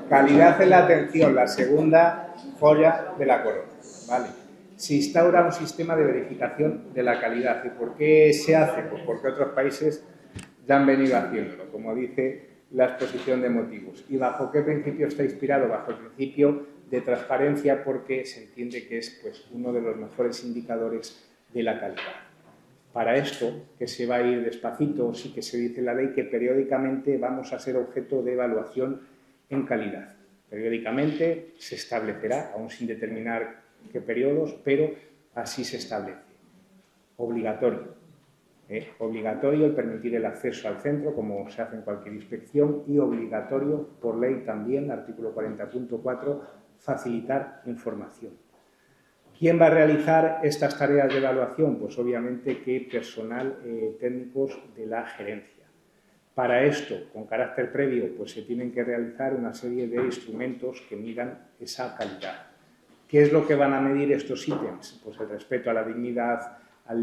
B: Calidad en la atención, la segunda joya de la corona. ¿Vale? Se instaura un sistema de verificación de la calidad. ¿Y por qué se hace? Pues porque otros países ya han venido haciéndolo, como dice la exposición de motivos. ¿Y bajo qué principio está inspirado? Bajo el principio de transparencia, porque se entiende que es pues, uno de los mejores indicadores de la calidad. Para esto, que se va a ir despacito, sí que se dice en la ley que periódicamente vamos a ser objeto de evaluación en calidad. Periódicamente se establecerá, aún sin determinar qué periodos, pero así se establece. Obligatorio. Obligatorio el permitir el acceso al centro, como se hace en cualquier inspección, y obligatorio, por ley también, artículo 40.4, facilitar información. ¿Quién va a realizar estas tareas de evaluación? Pues obviamente que personal técnicos de la gerencia. Para esto, con carácter previo, pues se tienen que realizar una serie de instrumentos que midan esa calidad. ¿Qué es lo que van a medir estos ítems? Pues el respeto a la dignidad, a la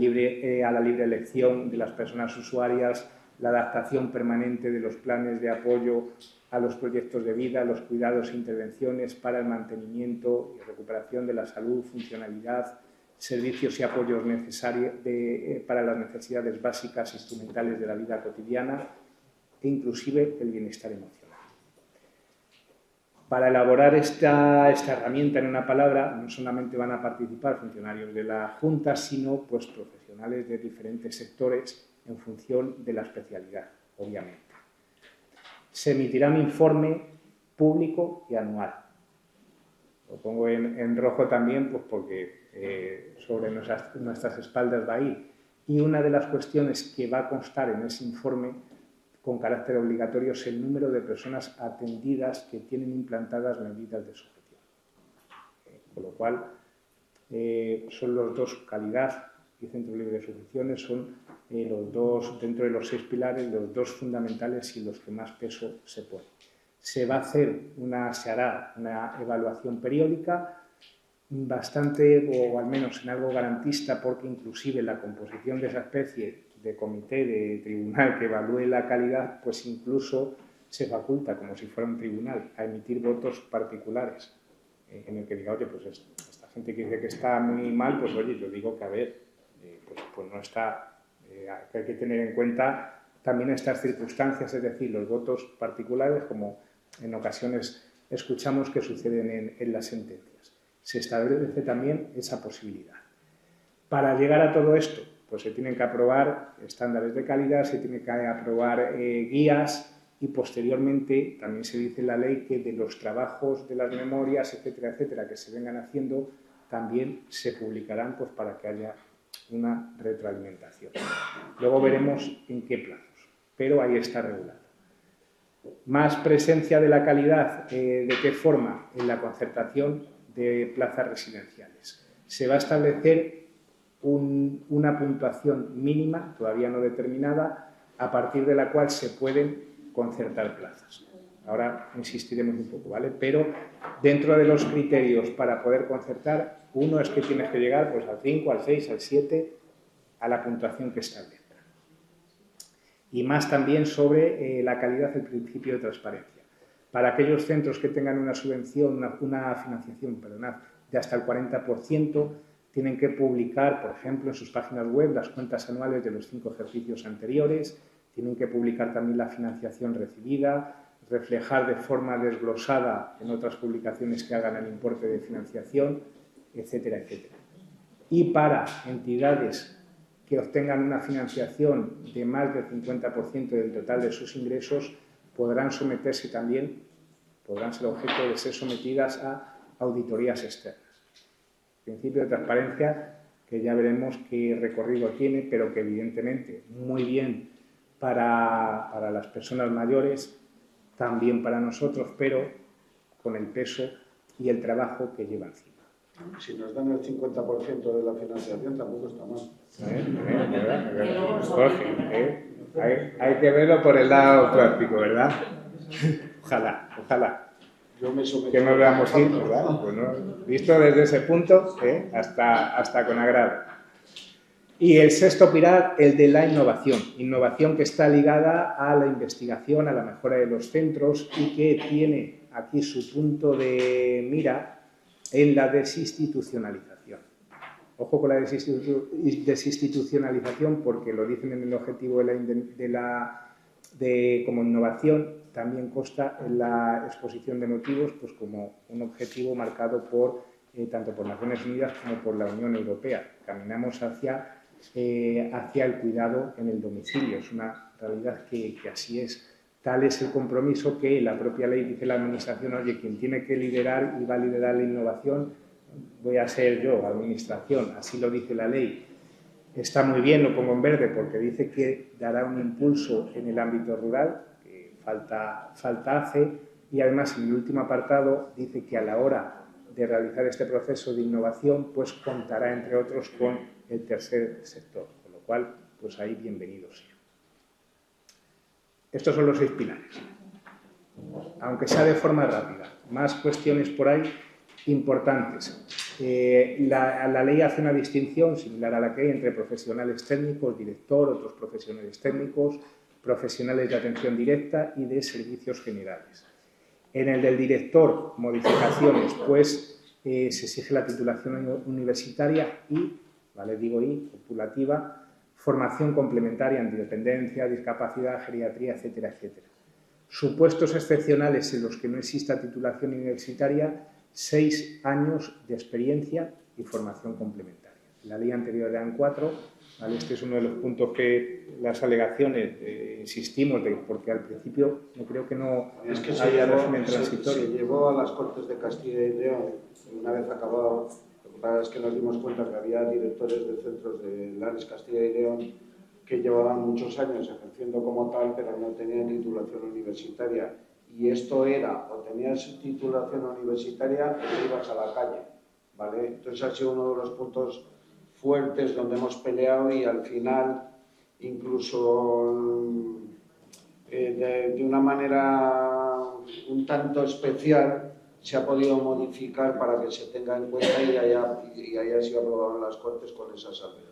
B: libre elección de las personas usuarias, la adaptación permanente de los planes de apoyo a los proyectos de vida, los cuidados e intervenciones para el mantenimiento y recuperación de la salud, funcionalidad, servicios y apoyos necesarios para las necesidades básicas e instrumentales de la vida cotidiana e inclusive el bienestar emocional. Para elaborar esta herramienta, en una palabra, no solamente van a participar funcionarios de la Junta, sino pues, profesionales de diferentes sectores en función de la especialidad, obviamente. Se emitirá un informe público y anual. Lo pongo en rojo también pues porque sobre nuestras espaldas va a ir. Y una de las cuestiones que va a constar en ese informe con carácter obligatorio es el número de personas atendidas que tienen implantadas medidas de sujeción. Con lo cual, son los dos, calidad y centro libre de sujeciones, son los dos, dentro de los 6 pilares, los dos fundamentales y los que más peso se pone. Se hará una evaluación periódica bastante, o al menos en algo garantista, porque inclusive la composición de esa especie de comité, de tribunal que evalúe la calidad, pues incluso se faculta, como si fuera un tribunal, a emitir votos particulares, en el que diga, oye, pues esta gente que dice que está muy mal, pues oye, yo digo que a ver, pues no está, que hay que tener en cuenta también estas circunstancias, es decir, los votos particulares, como en ocasiones escuchamos que suceden en las sentencias. Se establece también esa posibilidad. Para llegar a todo esto, pues se tienen que aprobar estándares de calidad, se tienen que aprobar guías y posteriormente también se dice en la ley que de los trabajos de las memorias, etcétera, etcétera, que se vengan haciendo, también se publicarán pues, para que haya una retroalimentación. Luego veremos en qué plazos, pero ahí está regulado. Más presencia de la calidad, ¿de qué forma? En la concertación de plazas residenciales. Se va a establecer una puntuación mínima, todavía no determinada, a partir de la cual se pueden concertar plazas. Ahora insistiremos un poco, ¿vale? Pero dentro de los criterios para poder concertar, uno es que tienes que llegar pues, al 5, al 6, al 7, a la puntuación que establezca. Y más también sobre la calidad del principio de transparencia. Para aquellos centros que tengan una subvención, una financiación, de hasta el 40%, tienen que publicar, por ejemplo, en sus páginas web las cuentas anuales de los 5 ejercicios anteriores, tienen que publicar también la financiación recibida, reflejar de forma desglosada en otras publicaciones que hagan el importe de financiación, etcétera, etcétera. Y para entidades que obtengan una financiación de más del 50% del total de sus ingresos, podrán someterse también, podrán ser objeto de ser sometidas a auditorías externas. Principio de transparencia que ya veremos qué recorrido tiene, pero que evidentemente muy bien para las personas mayores, también para nosotros, pero con el peso y el trabajo que lleva encima.
A: Si nos dan el 50% de la financiación, tampoco está mal.
B: Jorge, hay que verlo por el lado práctico, ¿verdad? Ojalá. Que nos veamos ir, ¿verdad? Bueno, visto desde ese punto, hasta con agrado. Y el sexto pilar, el de la innovación. Innovación que está ligada a la investigación, a la mejora de los centros y que tiene aquí su punto de mira en la desinstitucionalización. Ojo con la desinstitucionalización porque lo dicen en el objetivo como innovación, también consta en la exposición de motivos pues como un objetivo marcado tanto por Naciones Unidas como por la Unión Europea. Caminamos hacia el cuidado en el domicilio. Es una realidad que así es. Tal es el compromiso que la propia ley dice la Administración, oye, quien tiene que liderar y va a liderar la innovación, voy a ser yo, Administración, así lo dice la ley. Está muy bien, lo pongo en verde, porque dice que dará un impulso en el ámbito rural, que falta hace, y además en el último apartado dice que a la hora de realizar este proceso de innovación, pues contará, entre otros, con el tercer sector, con lo cual, pues ahí bienvenidos. Estos son los 6 pilares, aunque sea de forma rápida. Más cuestiones por ahí importantes. La ley hace una distinción similar a la que hay entre profesionales técnicos, director, otros profesionales técnicos, profesionales de atención directa y de servicios generales. En el del director, modificaciones, pues se exige la titulación universitaria y, copulativa, formación complementaria en dependencia, discapacidad, geriatría, etcétera, etcétera. Supuestos excepcionales en los que no exista titulación universitaria, 6 años de experiencia y formación complementaria. La ley anterior eran 4, ¿vale? Este es uno de los puntos que las alegaciones insistimos, porque al principio no creo que no haya régimen transitorio.
A: Se llevó a las Cortes de Castilla y León, una vez acabado. Lo que pasa es que nos dimos cuenta que había directores de centros de Lares, Castilla y León que llevaban muchos años ejerciendo como tal, pero no tenían titulación universitaria. Y esto era, o tenías titulación universitaria o te ibas a la calle, ¿vale? Entonces ha sido uno de los puntos fuertes donde hemos peleado y al final, incluso de una manera un tanto especial, se ha podido modificar para que se tenga en cuenta y haya sido aprobado en las Cortes con esa salvedad.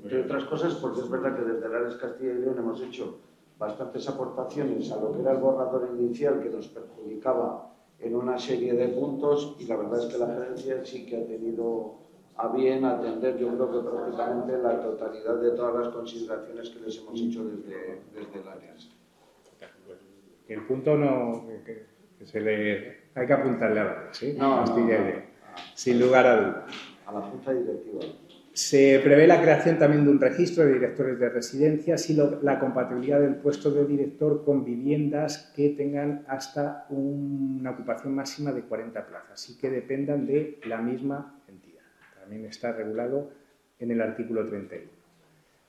A: Entre otras cosas, porque es verdad que desde Lares, Castilla y León hemos hecho bastantes aportaciones a lo que era el borrador inicial que nos perjudicaba en una serie de puntos y la verdad es que la gerencia sí que ha tenido a bien atender, yo creo que prácticamente la totalidad de todas las consideraciones que les hemos hecho desde Lares.
B: El punto no... hay que apuntarle a la ¿sí? No, sin lugar a dudas.
A: A la Junta Directiva.
B: Se prevé la creación también de un registro de directores de residencias y la compatibilidad del puesto de director con viviendas que tengan hasta una ocupación máxima de 40 plazas y que dependan de la misma entidad. También está regulado en el artículo 31.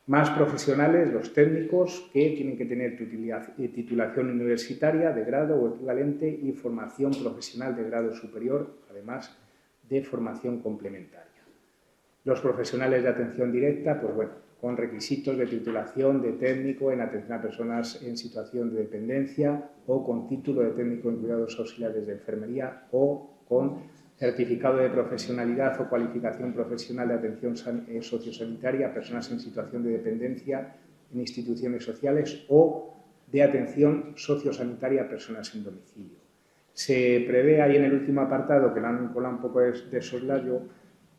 B: Más profesionales, los técnicos, que tienen que tener titulación universitaria de grado o equivalente y formación profesional de grado superior, además de formación complementaria. Los profesionales de atención directa, pues bueno, con requisitos de titulación de técnico en atención a personas en situación de dependencia o con título de técnico en cuidados auxiliares de enfermería o con certificado de profesionalidad o cualificación profesional de atención sociosanitaria a personas en situación de dependencia en instituciones sociales o de atención sociosanitaria a personas en domicilio. Se prevé ahí en el último apartado, que lo han colado un poco de soslayo,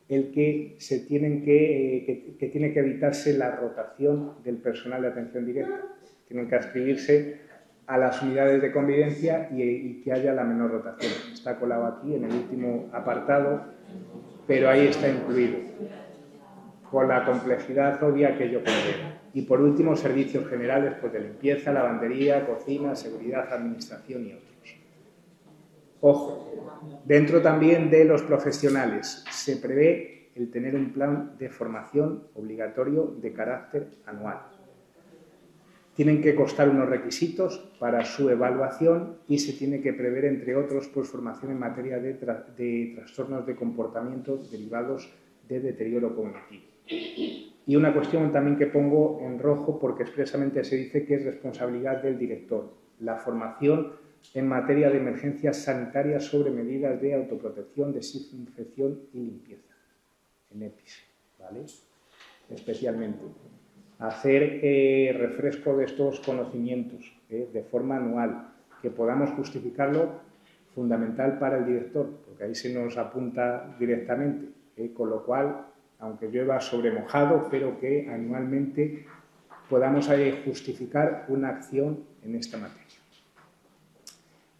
B: el que tiene que evitarse la rotación del personal de atención directa. Tienen que adscribirse a las unidades de convivencia y que haya la menor rotación. Está colado aquí en el último apartado, pero ahí está incluido, con la complejidad obvia que ello conlleva. Y por último, servicios generales pues de limpieza, lavandería, cocina, seguridad, administración y otros. Ojo, dentro también de los profesionales se prevé el tener un plan de formación obligatorio de carácter anual. Tienen que constar unos requisitos para su evaluación y se tiene que prever, entre otros, pues, formación en materia de trastornos de comportamiento derivados de deterioro cognitivo. Y una cuestión también que pongo en rojo porque expresamente se dice que es responsabilidad del director, la formación en materia de emergencias sanitarias sobre medidas de autoprotección, desinfección y limpieza, en EPIs, ¿vale? Especialmente. Hacer refresco de estos conocimientos de forma anual, que podamos justificarlo, fundamental para el director, porque ahí se nos apunta directamente, con lo cual, aunque llueva sobre mojado, pero que anualmente podamos justificar una acción en esta materia.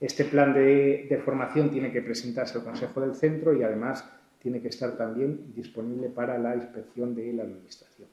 B: Este plan de formación tiene que presentarse al Consejo del Centro y además tiene que estar también disponible para la inspección de la Administración.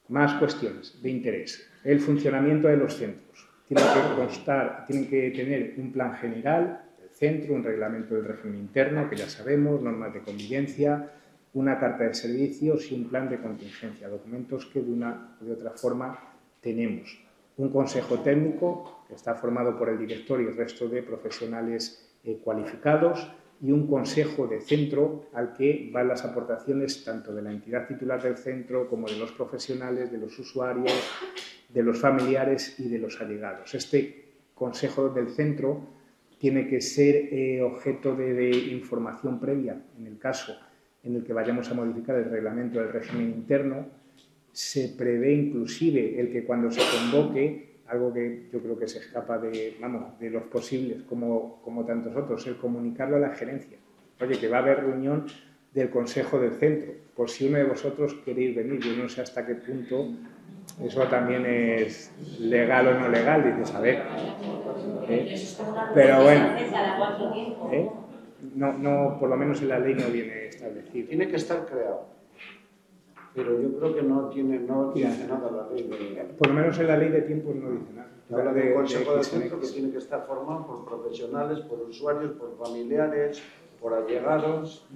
B: Más cuestiones de interés. El funcionamiento de los centros. Tienen que tener un plan general del centro, un reglamento del régimen interno, que ya sabemos, normas de convivencia, una carta de servicios y un plan de contingencia, documentos que de una o de otra forma tenemos. Un consejo técnico que está formado por el director y el resto de profesionales cualificados y un consejo de centro al que van las aportaciones tanto de la entidad titular del centro como de los profesionales, de los usuarios, de los familiares y de los allegados. Este consejo del centro tiene que ser objeto de información previa en el caso en el que vayamos a modificar el reglamento del régimen interno. Se prevé inclusive el que cuando se convoque, algo que yo creo que se escapa de los posibles, como tantos otros, el comunicarlo a la gerencia. Oye, que va a haber reunión del Consejo del Centro, por si uno de vosotros queréis venir. Yo no sé hasta qué punto eso también es legal o no legal, dices, a ver. Pero bueno, no, por lo menos en la ley no viene establecido.
A: Tiene que estar creado. Pero yo creo que no dice nada la ley.
B: Por lo menos en la ley de tiempos no dice nada.
A: Habla del Consejo del Centro que tiene que estar formado por profesionales, por usuarios, por familiares, por allegados.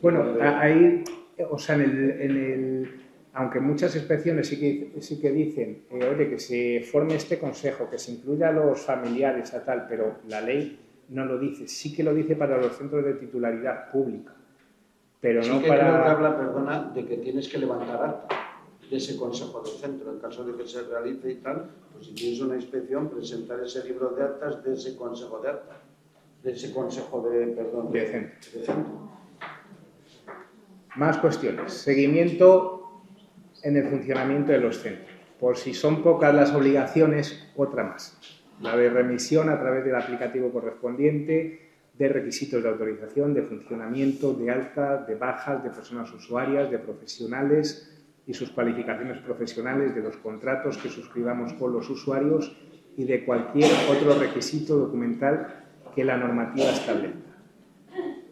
B: Bueno, ahí, o sea, aunque muchas inspecciones sí que dicen, oye, que se forme este consejo, que se incluya a los familiares a tal, pero la ley no lo dice. Sí que lo dice para los centros de titularidad pública. Pero
A: sí
B: no
A: que
B: para...
A: creo que habla, perdona, de que tienes que levantar acta de ese consejo del centro. En caso de que se realice y tal, pues si tienes una inspección, presentar ese libro de actas de ese consejo de acta, de ese consejo de centro.
B: Más cuestiones. Seguimiento en el funcionamiento de los centros. Por si son pocas las obligaciones, otra más. La de remisión a través del aplicativo correspondiente, de requisitos de autorización, de funcionamiento, de alta, de bajas, de personas usuarias, de profesionales y sus cualificaciones profesionales, de los contratos que suscribamos con los usuarios y de cualquier otro requisito documental que la normativa establezca.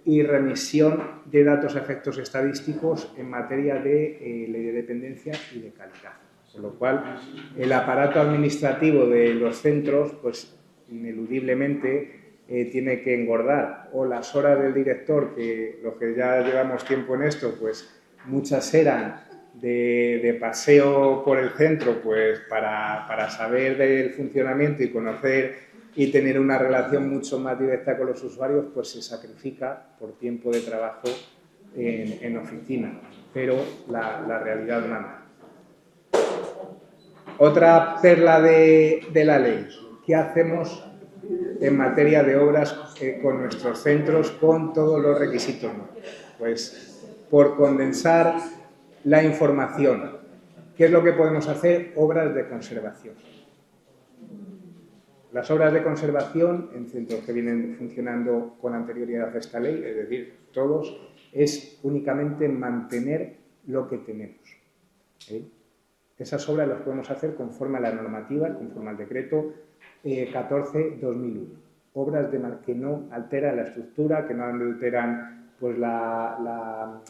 B: Y remisión de datos a efectos estadísticos en materia de ley de dependencia y de calidad. Con lo cual, el aparato administrativo de los centros, pues ineludiblemente, tiene que engordar, o las horas del director, que los que ya llevamos tiempo en esto, pues muchas eran de paseo por el centro, pues para saber del funcionamiento y conocer y tener una relación mucho más directa con los usuarios, pues se sacrifica por tiempo de trabajo en oficina, pero la realidad manda. Otra perla de la ley, ¿qué hacemos en materia de obras con nuestros centros, con todos los requisitos? Pues por condensar la información. ¿Qué es lo que podemos hacer? Obras de conservación. Las obras de conservación en centros que vienen funcionando con anterioridad a esta ley, es decir, todos, es únicamente mantener lo que tenemos. Esas obras las podemos hacer conforme a la normativa, conforme al decreto 14/2001. Obras que no alteran la estructura, que no alteran pues, la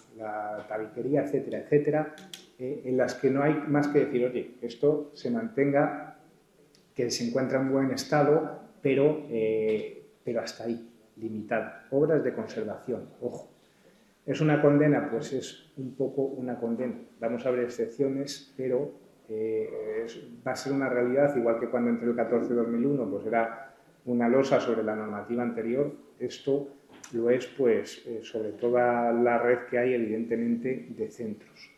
B: tabiquería, etcétera, etcétera, en las que no hay más que decir, oye, esto se mantenga, que se encuentra en buen estado, pero hasta ahí, limitada. Obras de conservación, ojo. ¿Es una condena? Pues es un poco una condena. Vamos a ver excepciones, pero va a ser una realidad, igual que cuando entró el 14-2001, pues era una losa sobre la normativa anterior. Esto lo es, pues, sobre toda la red que hay, evidentemente, de centros.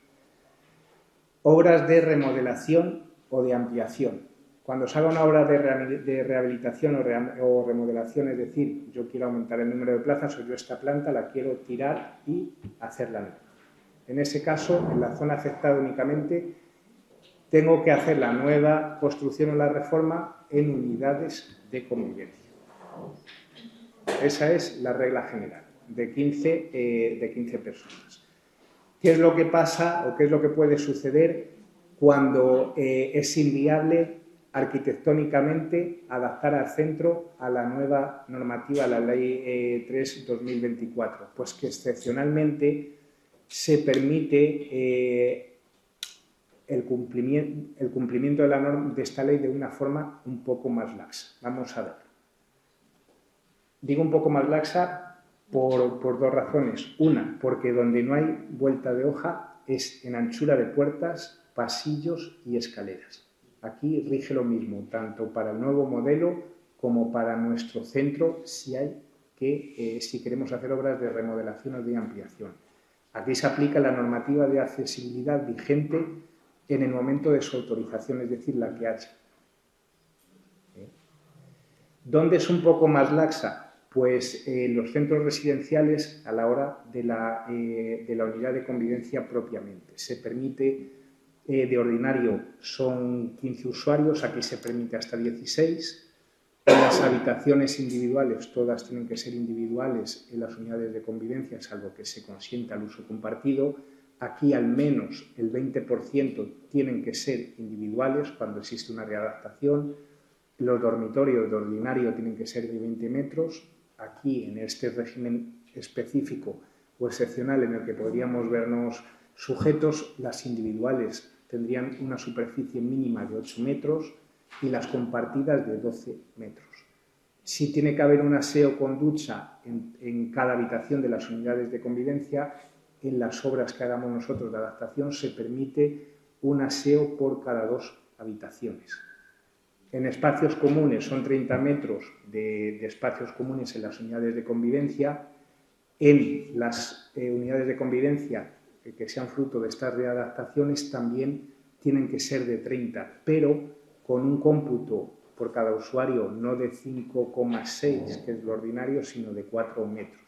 B: Obras de remodelación o de ampliación. Cuando se haga una obra de rehabilitación o remodelación, es decir, yo quiero aumentar el número de plazas o yo esta planta la quiero tirar y hacerla nueva. En ese caso, en la zona afectada únicamente, tengo que hacer la nueva construcción o la reforma en unidades de convivencia. Esa es la regla general, de 15 personas. ¿Qué es lo que pasa o qué es lo que puede suceder cuando es inviable arquitectónicamente adaptar al centro a la nueva normativa, a la Ley 3/2024? Pues que excepcionalmente se permite el cumplimiento de la norma de esta ley de una forma un poco más laxa. Vamos a ver. Digo un poco más laxa por dos razones. Una, porque donde no hay vuelta de hoja es en anchura de puertas, pasillos y escaleras. Aquí rige lo mismo, tanto para el nuevo modelo como para nuestro centro, si queremos hacer obras de remodelación o de ampliación. Aquí se aplica la normativa de accesibilidad vigente en el momento de su autorización, es decir, la que haya. ¿Dónde es un poco más laxa? Pues los centros residenciales a la hora de la unidad de convivencia propiamente. Se permite, de ordinario son 15 usuarios, aquí se permite hasta 16. Las habitaciones individuales, todas tienen que ser individuales en las unidades de convivencia, salvo que se consienta el uso compartido. Aquí al menos el 20% tienen que ser individuales cuando existe una readaptación. Los dormitorios de ordinario tienen que ser de 20 metros. Aquí, en este régimen específico o excepcional en el que podríamos vernos sujetos, las individuales tendrían una superficie mínima de 8 metros y las compartidas de 12 metros. Si tiene que haber un aseo con ducha en cada habitación de las unidades de convivencia, en las obras que hagamos nosotros de adaptación se permite un aseo por cada 2 habitaciones. En espacios comunes son 30 metros de espacios comunes en las unidades de convivencia. En las unidades de convivencia que sean fruto de estas readaptaciones también tienen que ser de 30, pero con un cómputo por cada usuario no de 5,6, que es lo ordinario, sino de 4 metros.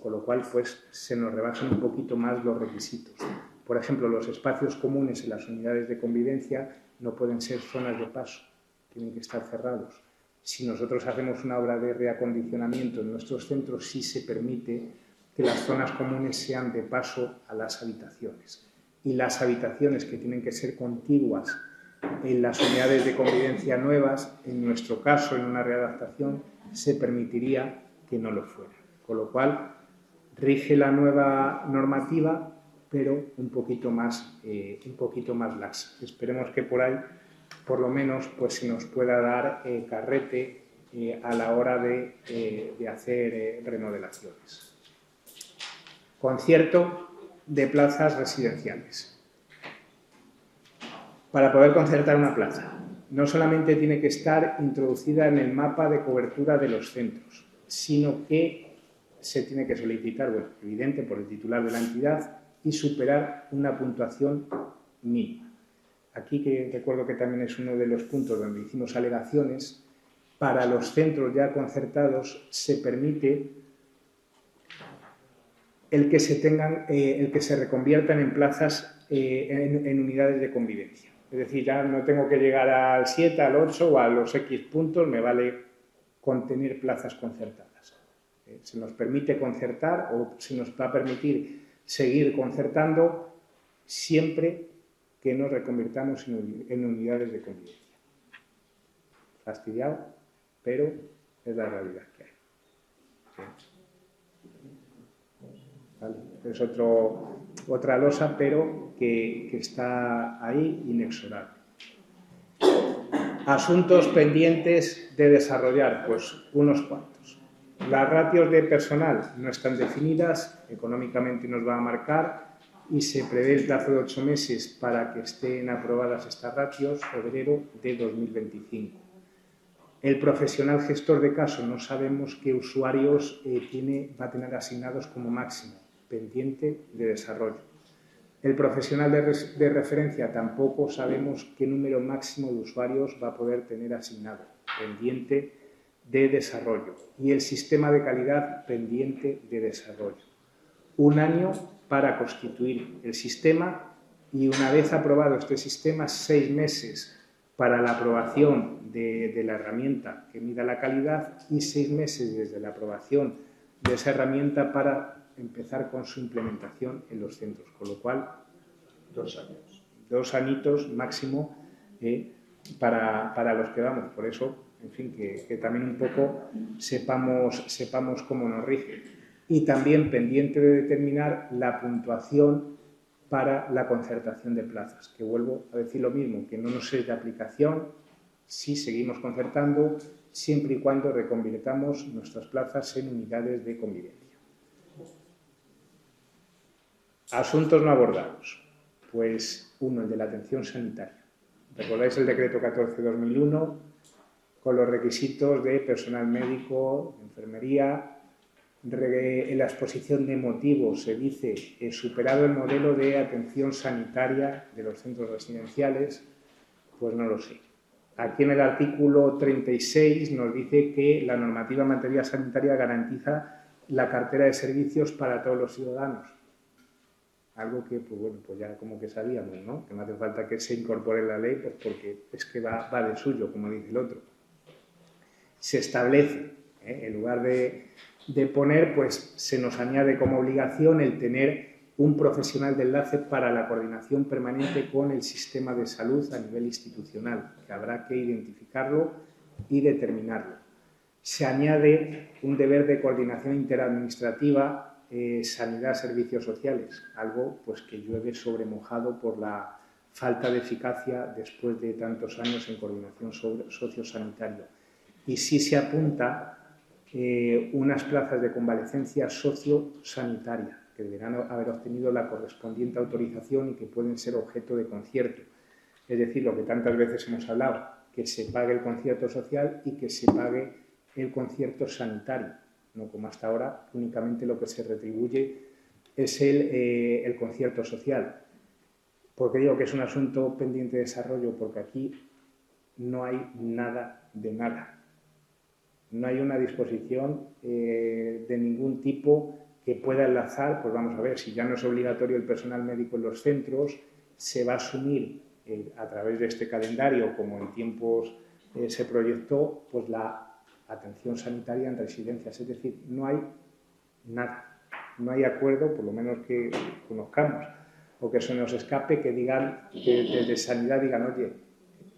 B: Con lo cual, pues, se nos rebasan un poquito más los requisitos. Por ejemplo, los espacios comunes en las unidades de convivencia no pueden ser zonas de paso, tienen que estar cerrados. Si nosotros hacemos una obra de reacondicionamiento en nuestros centros, sí se permite que las zonas comunes sean de paso a las habitaciones. Y las habitaciones que tienen que ser contiguas en las unidades de convivencia nuevas, en nuestro caso, en una readaptación, se permitiría que no lo fuera. Con lo cual, rige la nueva normativa, pero un poquito más laxa. Esperemos que por ahí, por lo menos, pues se nos pueda dar carrete a la hora de hacer remodelaciones. Concierto de plazas residenciales. Para poder concertar una plaza, no solamente tiene que estar introducida en el mapa de cobertura de los centros, sino que se tiene que solicitar, bueno, evidente, por el titular de la entidad y superar una puntuación mínima. Aquí, que recuerdo que también es uno de los puntos donde hicimos alegaciones, para los centros ya concertados se permite el que se reconviertan en plazas en unidades de convivencia. Es decir, ya no tengo que llegar al 7, al 8 o a los X puntos, me vale con tener plazas concertadas. Se nos permite concertar o se nos va a permitir seguir concertando siempre que nos reconvirtamos en unidades de convivencia. Fastidiado, pero es la realidad que hay. ¿Vale? Es otra losa, pero que está ahí inexorable. Asuntos pendientes de desarrollar, pues unos cuantos. Las ratios de personal no están definidas, económicamente nos va a marcar y se prevé el plazo de 8 meses para que estén aprobadas estas ratios, febrero de 2025. El profesional gestor de caso no sabemos qué usuarios va a tener asignados como máximo, pendiente de desarrollo. El profesional de referencia tampoco sabemos qué número máximo de usuarios va a poder tener asignado, pendiente de desarrollo. Y el sistema de calidad, pendiente de desarrollo. 1 año para constituir el sistema y una vez aprobado este sistema, 6 meses para la aprobación de la herramienta que mida la calidad y 6 meses desde la aprobación de esa herramienta para empezar con su implementación en los centros, con lo cual
A: 2 años.
B: 2 añitos máximo para los que vamos. Por eso, en fin, que también un poco sepamos cómo nos rige. Y también pendiente de determinar la puntuación para la concertación de plazas, que vuelvo a decir lo mismo, que no nos es de aplicación si seguimos concertando, siempre y cuando reconvirtamos nuestras plazas en unidades de convivencia. Asuntos no abordados. Pues uno, el de la atención sanitaria. ¿Recordáis el decreto 14/2001 con los requisitos de personal médico, enfermería? En la exposición de motivos se dice superado el modelo de atención sanitaria de los centros residenciales, pues no lo sé. Aquí en el artículo 36 nos dice que la normativa en materia sanitaria garantiza la cartera de servicios para todos los ciudadanos. Algo que, pues bueno, pues ya como que sabíamos, ¿no? Que no hace falta que se incorpore en la ley, pues porque es que va de suyo, como dice el otro. Se establece, en lugar de poner, pues se nos añade como obligación el tener un profesional de enlace para la coordinación permanente con el sistema de salud a nivel institucional, que habrá que identificarlo y determinarlo. Se añade un deber de coordinación interadministrativa sanidad, servicios sociales, algo pues que llueve sobre mojado por la falta de eficacia después de tantos años en coordinación sociosanitaria. Y sí se apunta unas plazas de convalecencia sociosanitaria que deberán haber obtenido la correspondiente autorización y que pueden ser objeto de concierto. Es decir, lo que tantas veces hemos hablado, que se pague el concierto social y que se pague el concierto sanitario. No como hasta ahora, únicamente lo que se retribuye es el concierto social. ¿Por qué digo que es un asunto pendiente de desarrollo? Porque aquí no hay nada de nada. No hay una disposición de ningún tipo que pueda enlazar, pues vamos a ver, si ya no es obligatorio el personal médico en los centros, se va a asumir a través de este calendario, como en tiempos se proyectó, pues la atención sanitaria en residencias, es decir, no hay nada, no hay acuerdo, por lo menos que conozcamos, o que se nos escape, que digan, que desde sanidad digan, oye,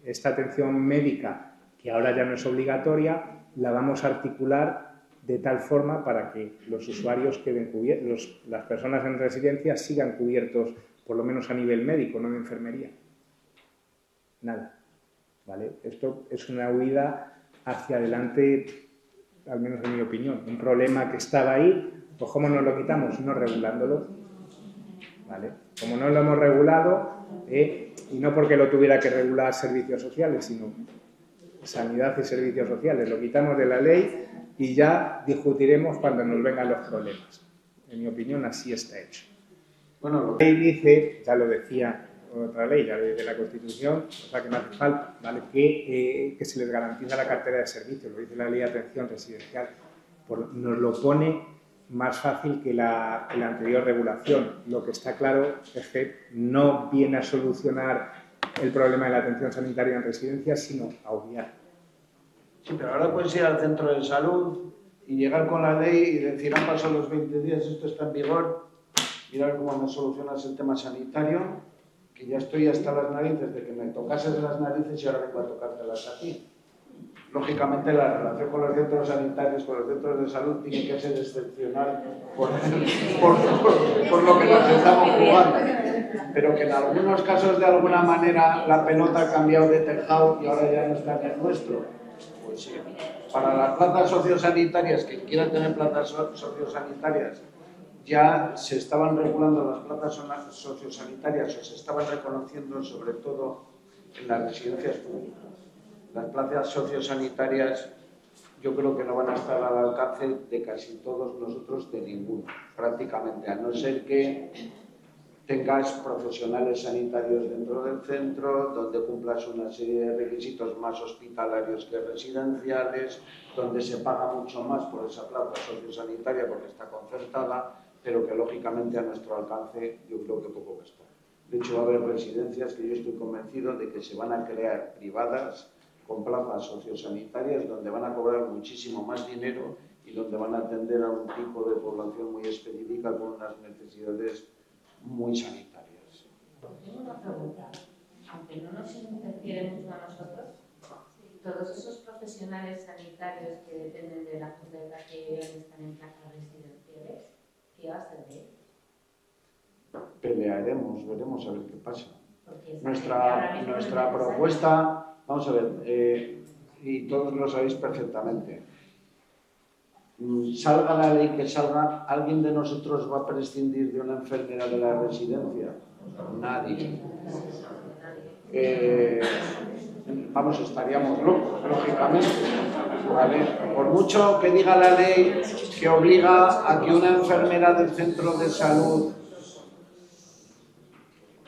B: esta atención médica, que ahora ya no es obligatoria, la vamos a articular de tal forma para que los usuarios queden cubiertos, las personas en residencias sigan cubiertos, por lo menos a nivel médico, no de enfermería. Nada, ¿vale? Esto es una huida hacia adelante, al menos en mi opinión. Un problema que estaba ahí, pues ¿cómo nos lo quitamos? No regulándolo, ¿vale? Como no lo hemos regulado, y no porque lo tuviera que regular servicios sociales, sino sanidad y servicios sociales, lo quitamos de la ley y ya discutiremos cuando nos vengan los problemas. En mi opinión, así está hecho. Bueno, la ley dice, ya lo decía otra ley, la ley de la Constitución, o sea que no hace falta, ¿vale? Que se les garantiza la cartera de servicios, lo dice la ley de atención residencial. Nos lo pone más fácil que la anterior regulación. Lo que está claro es que no viene a solucionar el problema de la atención sanitaria en residencias, sino a obviar.
H: Sí, pero ahora puedes ir al centro de salud y llegar con la ley y decir, han pasado los 20 días, esto está en vigor, mirar cómo me solucionas el tema sanitario, que ya estoy hasta las narices de que me tocases las narices y ahora vengo a tocártelas a ti. Lógicamente la relación con los centros sanitarios, con los centros de salud, tiene que ser excepcional por lo que nos estamos jugando. Pero que en algunos casos de alguna manera la pelota ha cambiado de tejado y ahora ya no está en el nuestro. Pues sí. Para las plazas sociosanitarias, quien quiera tener plazas sociosanitarias ya se estaban regulando las plazas sociosanitarias o se estaban reconociendo sobre todo en las residencias públicas. Las plazas sociosanitarias yo creo que no van a estar al alcance de casi todos nosotros, de ninguno, prácticamente, a no ser que tengas profesionales sanitarios dentro del centro, donde cumplas una serie de requisitos más hospitalarios que residenciales, donde se paga mucho más por esa plaza sociosanitaria porque está concertada, pero que lógicamente a nuestro alcance yo creo que poco va a estar. De hecho, va a haber residencias que yo estoy convencido de que se van a crear privadas con plazas sociosanitarias donde van a cobrar muchísimo más dinero y donde van a atender a un tipo de población muy específica con unas necesidades muy sanitarias.
F: Tengo una pregunta. Aunque no nos interfiere mucho a nosotros, todos esos profesionales sanitarios que dependen de la Junta de Castilla y León están en plazas residenciales, ¿qué va a ser de ellos?
H: Pelearemos, veremos a ver qué pasa. Nuestra propuesta, vamos a ver, y todos lo sabéis perfectamente, salga la ley que salga, ¿alguien de nosotros va a prescindir de una enfermera de la residencia? Nadie. Vamos, estaríamos locos, lógicamente. ¿Vale? Por mucho que diga la ley que obliga a que una enfermera del centro de salud,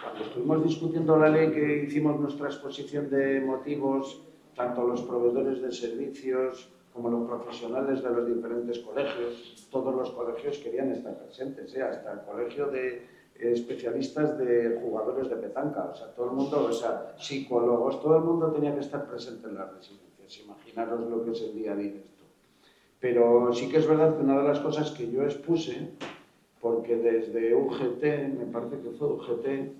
H: cuando estuvimos discutiendo la ley que hicimos nuestra exposición de motivos, tanto los proveedores de servicios como los profesionales de los diferentes colegios, todos los colegios querían estar presentes, hasta el colegio de especialistas de jugadores de petanca, o sea, todo el mundo, o sea, psicólogos, todo el mundo tenía que estar presente en las residencias. Imaginaros lo que es el día a día de esto. Pero sí que es verdad que una de las cosas que yo expuse, porque desde UGT, me parece que fue UGT,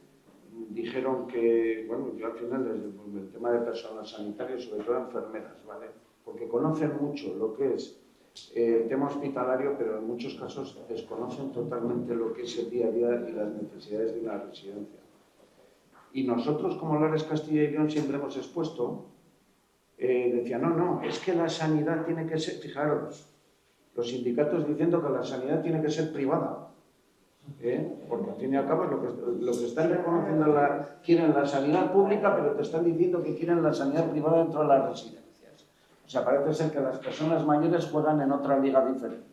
H: dijeron que, bueno, yo al final desde el tema de personal sanitario, sobre todo enfermeras, ¿vale? Porque conocen mucho lo que es el tema hospitalario, pero en muchos casos desconocen totalmente lo que es el día a día y las necesidades de una residencia. Y nosotros, como Lares Castilla y León, siempre hemos expuesto, decían, no, es que la sanidad tiene que ser, fijaros, los sindicatos diciendo que la sanidad tiene que ser privada, porque al fin y al cabo lo que están reconociendo, quieren la sanidad pública, pero te están diciendo que quieren la sanidad privada dentro de las residencias. O sea, parece ser que las personas mayores juegan en otra liga diferente.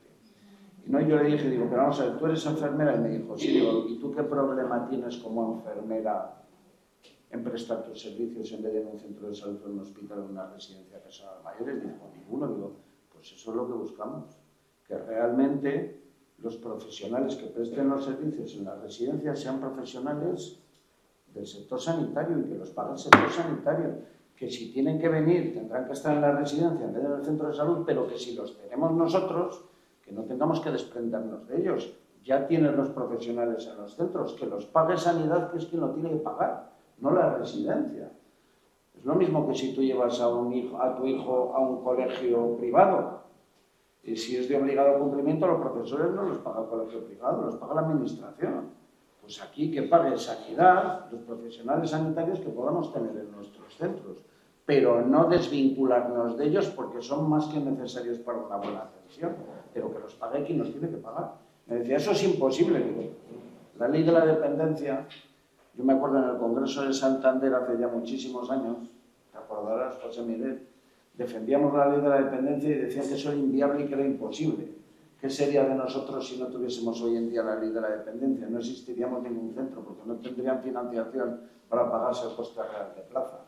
H: Y no, yo le dije, digo, pero vamos a ver, tú eres enfermera, y me dijo, sí, digo, ¿y tú qué problema tienes como enfermera en prestar tus servicios en vez de en un centro de salud, en un hospital o en una residencia de personas mayores? Dijo, ninguno. Digo, pues eso es lo que buscamos, que realmente los profesionales que presten los servicios en las residencias sean profesionales del sector sanitario y que los pague el sector sanitario. Que si tienen que venir tendrán que estar en la residencia en vez de en el centro de salud, pero que si los tenemos nosotros, que no tengamos que desprendernos de ellos. Ya tienen los profesionales en los centros, que los pague sanidad, que es quien lo tiene que pagar, no la residencia. Es lo mismo que si tú llevas a tu hijo a un colegio privado. Y si es de obligado cumplimiento, los profesores no los paga el colegio privado, los paga la administración. Pues aquí que pague sanidad, los profesionales sanitarios que podamos tener en nuestros centros, pero no desvincularnos de ellos porque son más que necesarios para una buena atención, pero que los pague quien los tiene que pagar. Me decía, eso es imposible. Digo, la ley de la dependencia, yo me acuerdo en el Congreso de Santander hace ya muchísimos años, te acordarás, José Miguel, defendíamos la ley de la dependencia y decían que eso era inviable y que era imposible. ¿Qué sería de nosotros si no tuviésemos hoy en día la ley de la dependencia? No existiríamos ningún centro porque no tendrían financiación para pagarse el coste real de plaza.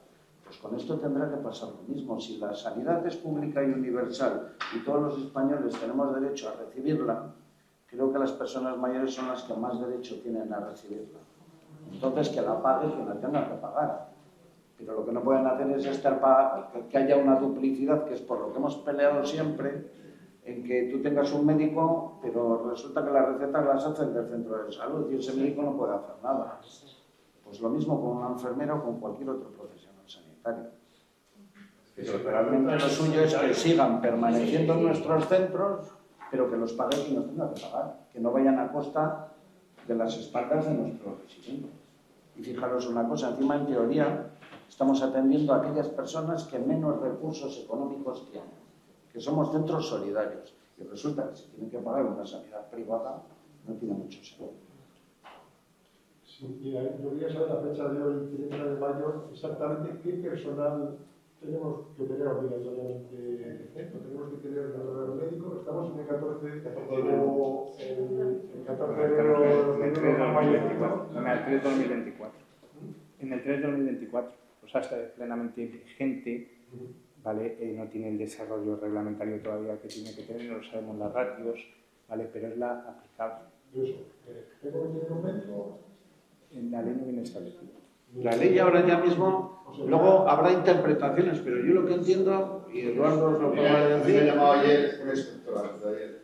H: Pues con esto tendrá que pasar lo mismo. Si la sanidad es pública y universal y todos los españoles tenemos derecho a recibirla, creo que las personas mayores son las que más derecho tienen a recibirla. Entonces, que la pague quien la tenga que pagar. Pero lo que no pueden hacer es que haya una duplicidad, que es por lo que hemos peleado siempre, en que tú tengas un médico, pero resulta que las recetas las hacen del centro de salud y ese médico no puede hacer nada. Pues lo mismo con una enfermera o con cualquier otro profesional sanitario. Pero realmente lo suyo es que sigan permaneciendo en nuestros centros, pero que los pague quien nos tenga que pagar, que no vayan a costa de las espaldas de nuestros residentes. Y fijaros una cosa, encima en teoría estamos atendiendo a aquellas personas que menos recursos económicos tienen, que somos centros solidarios, y resulta que se tienen que pagar una sanidad privada, no tiene mucho sentido.
M: Sí, mira, yo quería saber la fecha de hoy, 30 de mayo, exactamente qué personal tenemos que tener obligatoriamente en el centro. Tenemos que tener un médico, estamos en el 14 o el 14 de enero de 2024.
B: En el 3 2024. En el 3 2024. O sea, está plenamente vigente, ¿vale? No tiene el desarrollo reglamentario todavía que tiene que tener, no sabemos las ratios, ¿vale? Pero es la aplicable.
M: ¿Tengo que tener un médico?
B: En la ley no viene establecido.
H: La ley ahora ya mismo, luego habrá interpretaciones, pero yo lo que entiendo, y Eduardo os lo puede decir...
J: Me ha llamado ayer un inspector, antes de ayer.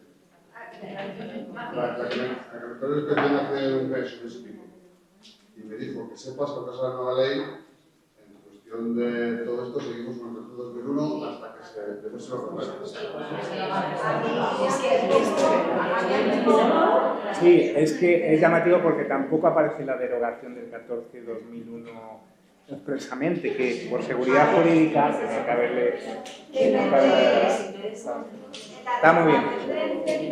J: La que me inspección hace un mes y pico. Y me dijo que sepas que pasa la nueva ley, en cuestión de todo esto, seguimos con el 2001 hasta que se demuestre los reglamentos.
B: Sí, es que es llamativo porque tampoco aparece la derogación del 14-2001 expresamente, que por seguridad jurídica tiene que haberle... Está muy bien.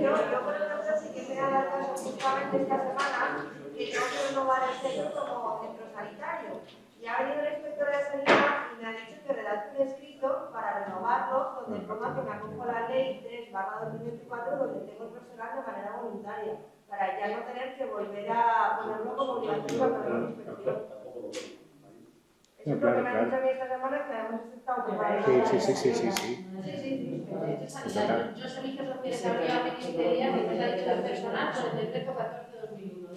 D: Yo, por ejemplo, sí que me ha dado caso justamente esta semana que tengo que renovar el centro como centro sanitario. Y ha venido el inspector de sanidad y me ha dicho que redacte un escrito para renovarlo, donde ponga que me acojo a la ley 3/2024, donde tengo el personal de manera voluntaria, para ya no tener que volver a ponerlo como obligación para la inspección. Eso es lo que me han dicho a mí esta semana, que hemos estado preparando.
B: Sí.
G: Yo servicios sociales habría ministerial y me ha dicho el personal con el decreto 14/2001.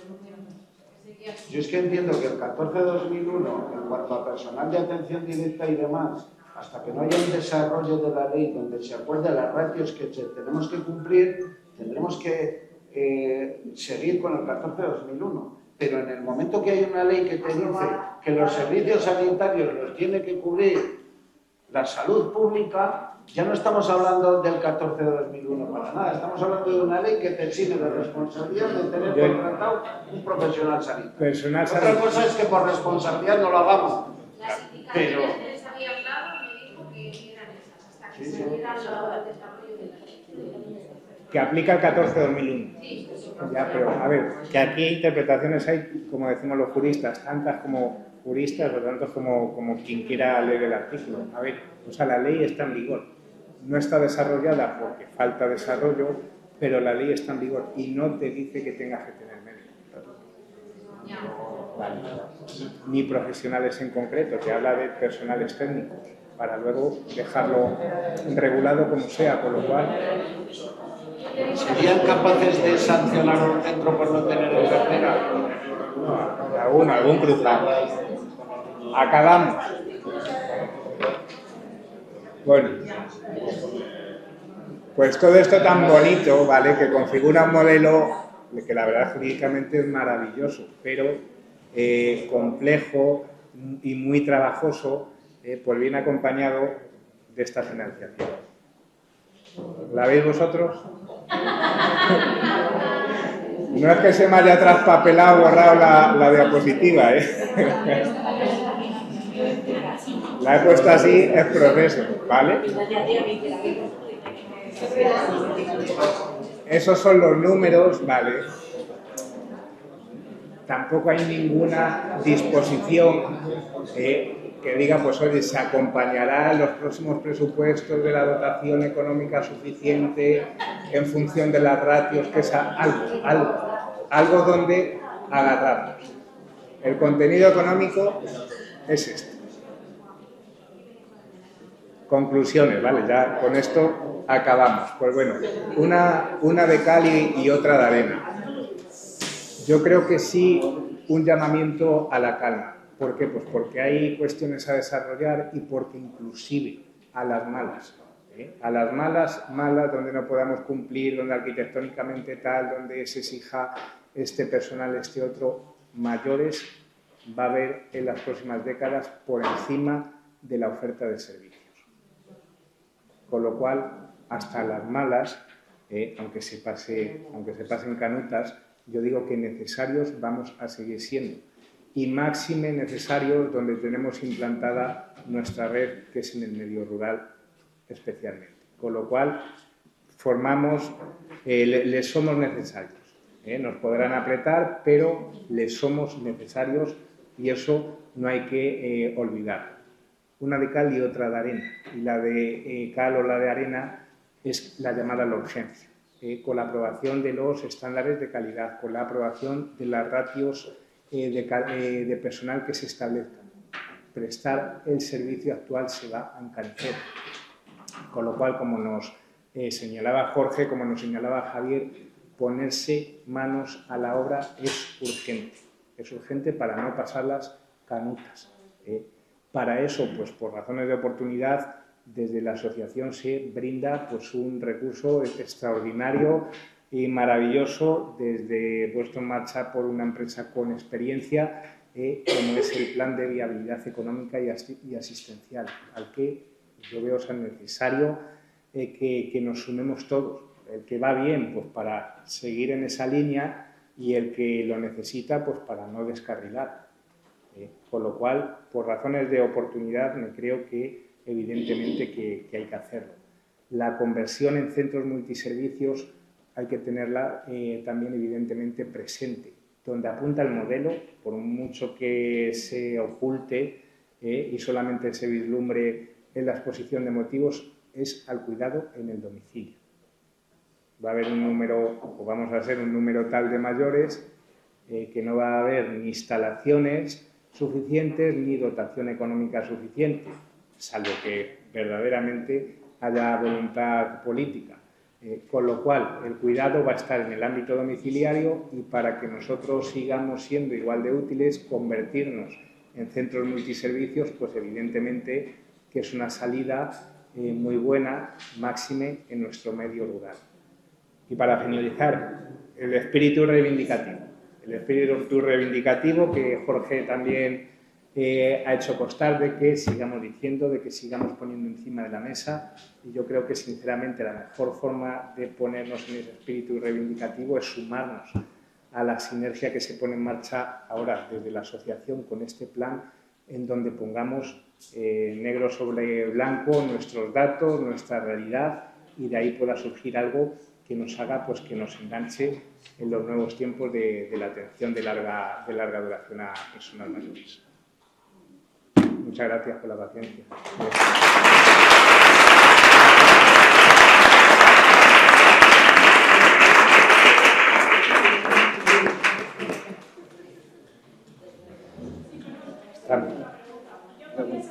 H: Yo es que entiendo que el 14/2001, en cuanto a personal de atención directa y demás, hasta que no haya un desarrollo de la ley donde se acuerde las ratios que tenemos que cumplir, tendremos que seguir con el 14/2001. Pero en el momento que hay una ley que te dice que los servicios sanitarios los tiene que cubrir la salud pública, ya no estamos hablando del 14/2001 para nada, estamos hablando de una ley que te exige la responsabilidad de tener contratado un profesional sanitario. Otra cosa es que por responsabilidad no lo hagamos.
G: Las indicaciones que les había hablado me dijo que eran esas, hasta que saliera el desarrollo de la ley.
B: Que aplica el 14/2001.
G: Sí.
B: Ya, pero a ver, que aquí interpretaciones hay, como decimos los juristas, tantas como juristas o tantos como quien quiera leer el artículo. A ver, o sea, la ley está en vigor. No está desarrollada porque falta desarrollo, pero la ley está en vigor y no te dice que tengas que tener médico. Vale. Ni profesionales en concreto, te habla de personales técnicos, para luego dejarlo regulado como sea, con lo cual...
H: ¿Serían capaces de sancionar a un centro por no tener enfermera?
B: Algún cruzado. Acabamos. Bueno, pues todo esto tan bonito, ¿vale? Que configura un modelo que la verdad jurídicamente es maravilloso, pero complejo y muy trabajoso, pues viene acompañado de esta financiación. ¿La veis vosotros? No es que se me haya traspapelado, borrado la diapositiva, La he puesto así, es proceso, ¿vale? Esos son los números, ¿vale? Tampoco hay ninguna disposición que diga, pues oye, se acompañará en los próximos presupuestos de la dotación económica suficiente en función de las ratios, que es algo donde agarrarnos. El contenido económico es este. Conclusiones, ¿vale? Ya con esto acabamos. Pues bueno, una de cal y otra de arena. Yo creo que sí, un llamamiento a la calma. ¿Por qué? Pues porque hay cuestiones a desarrollar y porque inclusive a las malas, a las malas donde no podamos cumplir, donde arquitectónicamente tal, donde se exija este personal, este otro, mayores, va a haber en las próximas décadas por encima de la oferta de servicios. Con lo cual, hasta las malas, aunque se pasen canutas, yo digo que necesarios vamos a seguir siendo. Y máxime necesarios donde tenemos implantada nuestra red, que es en el medio rural especialmente. Con lo cual, les somos necesarios. Nos podrán apretar, pero les somos necesarios y eso no hay que olvidar. Una de cal y otra de arena. Y la de cal o la de arena es la llamada la urgencia. Con la aprobación de los estándares de calidad, con la aprobación de las ratios de personal que se establezcan. Prestar el servicio actual se va a encarecer. Con lo cual, como nos señalaba Jorge, como nos señalaba Javier, ponerse manos a la obra es urgente. Es urgente para no pasarlas canutas. Para eso, pues por razones de oportunidad, desde la asociación se brinda pues, un recurso extraordinario y maravilloso desde puesto en marcha por una empresa con experiencia, como es el Plan de Viabilidad Económica y Asistencial, al que yo veo necesario que nos sumemos todos. El que va bien, pues para seguir en esa línea, y el que lo necesita, pues para no descarrilar. Con lo cual, por razones de oportunidad, me creo que evidentemente que hay que hacerlo. La conversión en centros multiservicios hay que tenerla también evidentemente presente. Donde apunta el modelo, por mucho que se oculte y solamente se vislumbre en la exposición de motivos, es al cuidado en el domicilio. Va a haber un número, o vamos a ser un número tal de mayores, que no va a haber ni instalaciones suficientes ni dotación económica suficiente, salvo que verdaderamente haya voluntad política. Con lo cual, el cuidado va a estar en el ámbito domiciliario y para que nosotros sigamos siendo igual de útiles, convertirnos en centros multiservicios, pues evidentemente que es una salida muy buena, máxime en nuestro medio rural. Y para finalizar, el espíritu reivindicativo. El espíritu reivindicativo que Jorge también ha hecho constar de que sigamos diciendo, de que sigamos poniendo encima de la mesa, y yo creo que sinceramente la mejor forma de ponernos en ese espíritu reivindicativo es sumarnos a la sinergia que se pone en marcha ahora desde la asociación con este plan, en donde pongamos negro sobre blanco nuestros datos, nuestra realidad, y de ahí pueda surgir algo que nos haga, pues que nos enganche en los nuevos tiempos de la atención de larga duración a personas mayores. Muchas gracias por la paciencia. Estamos.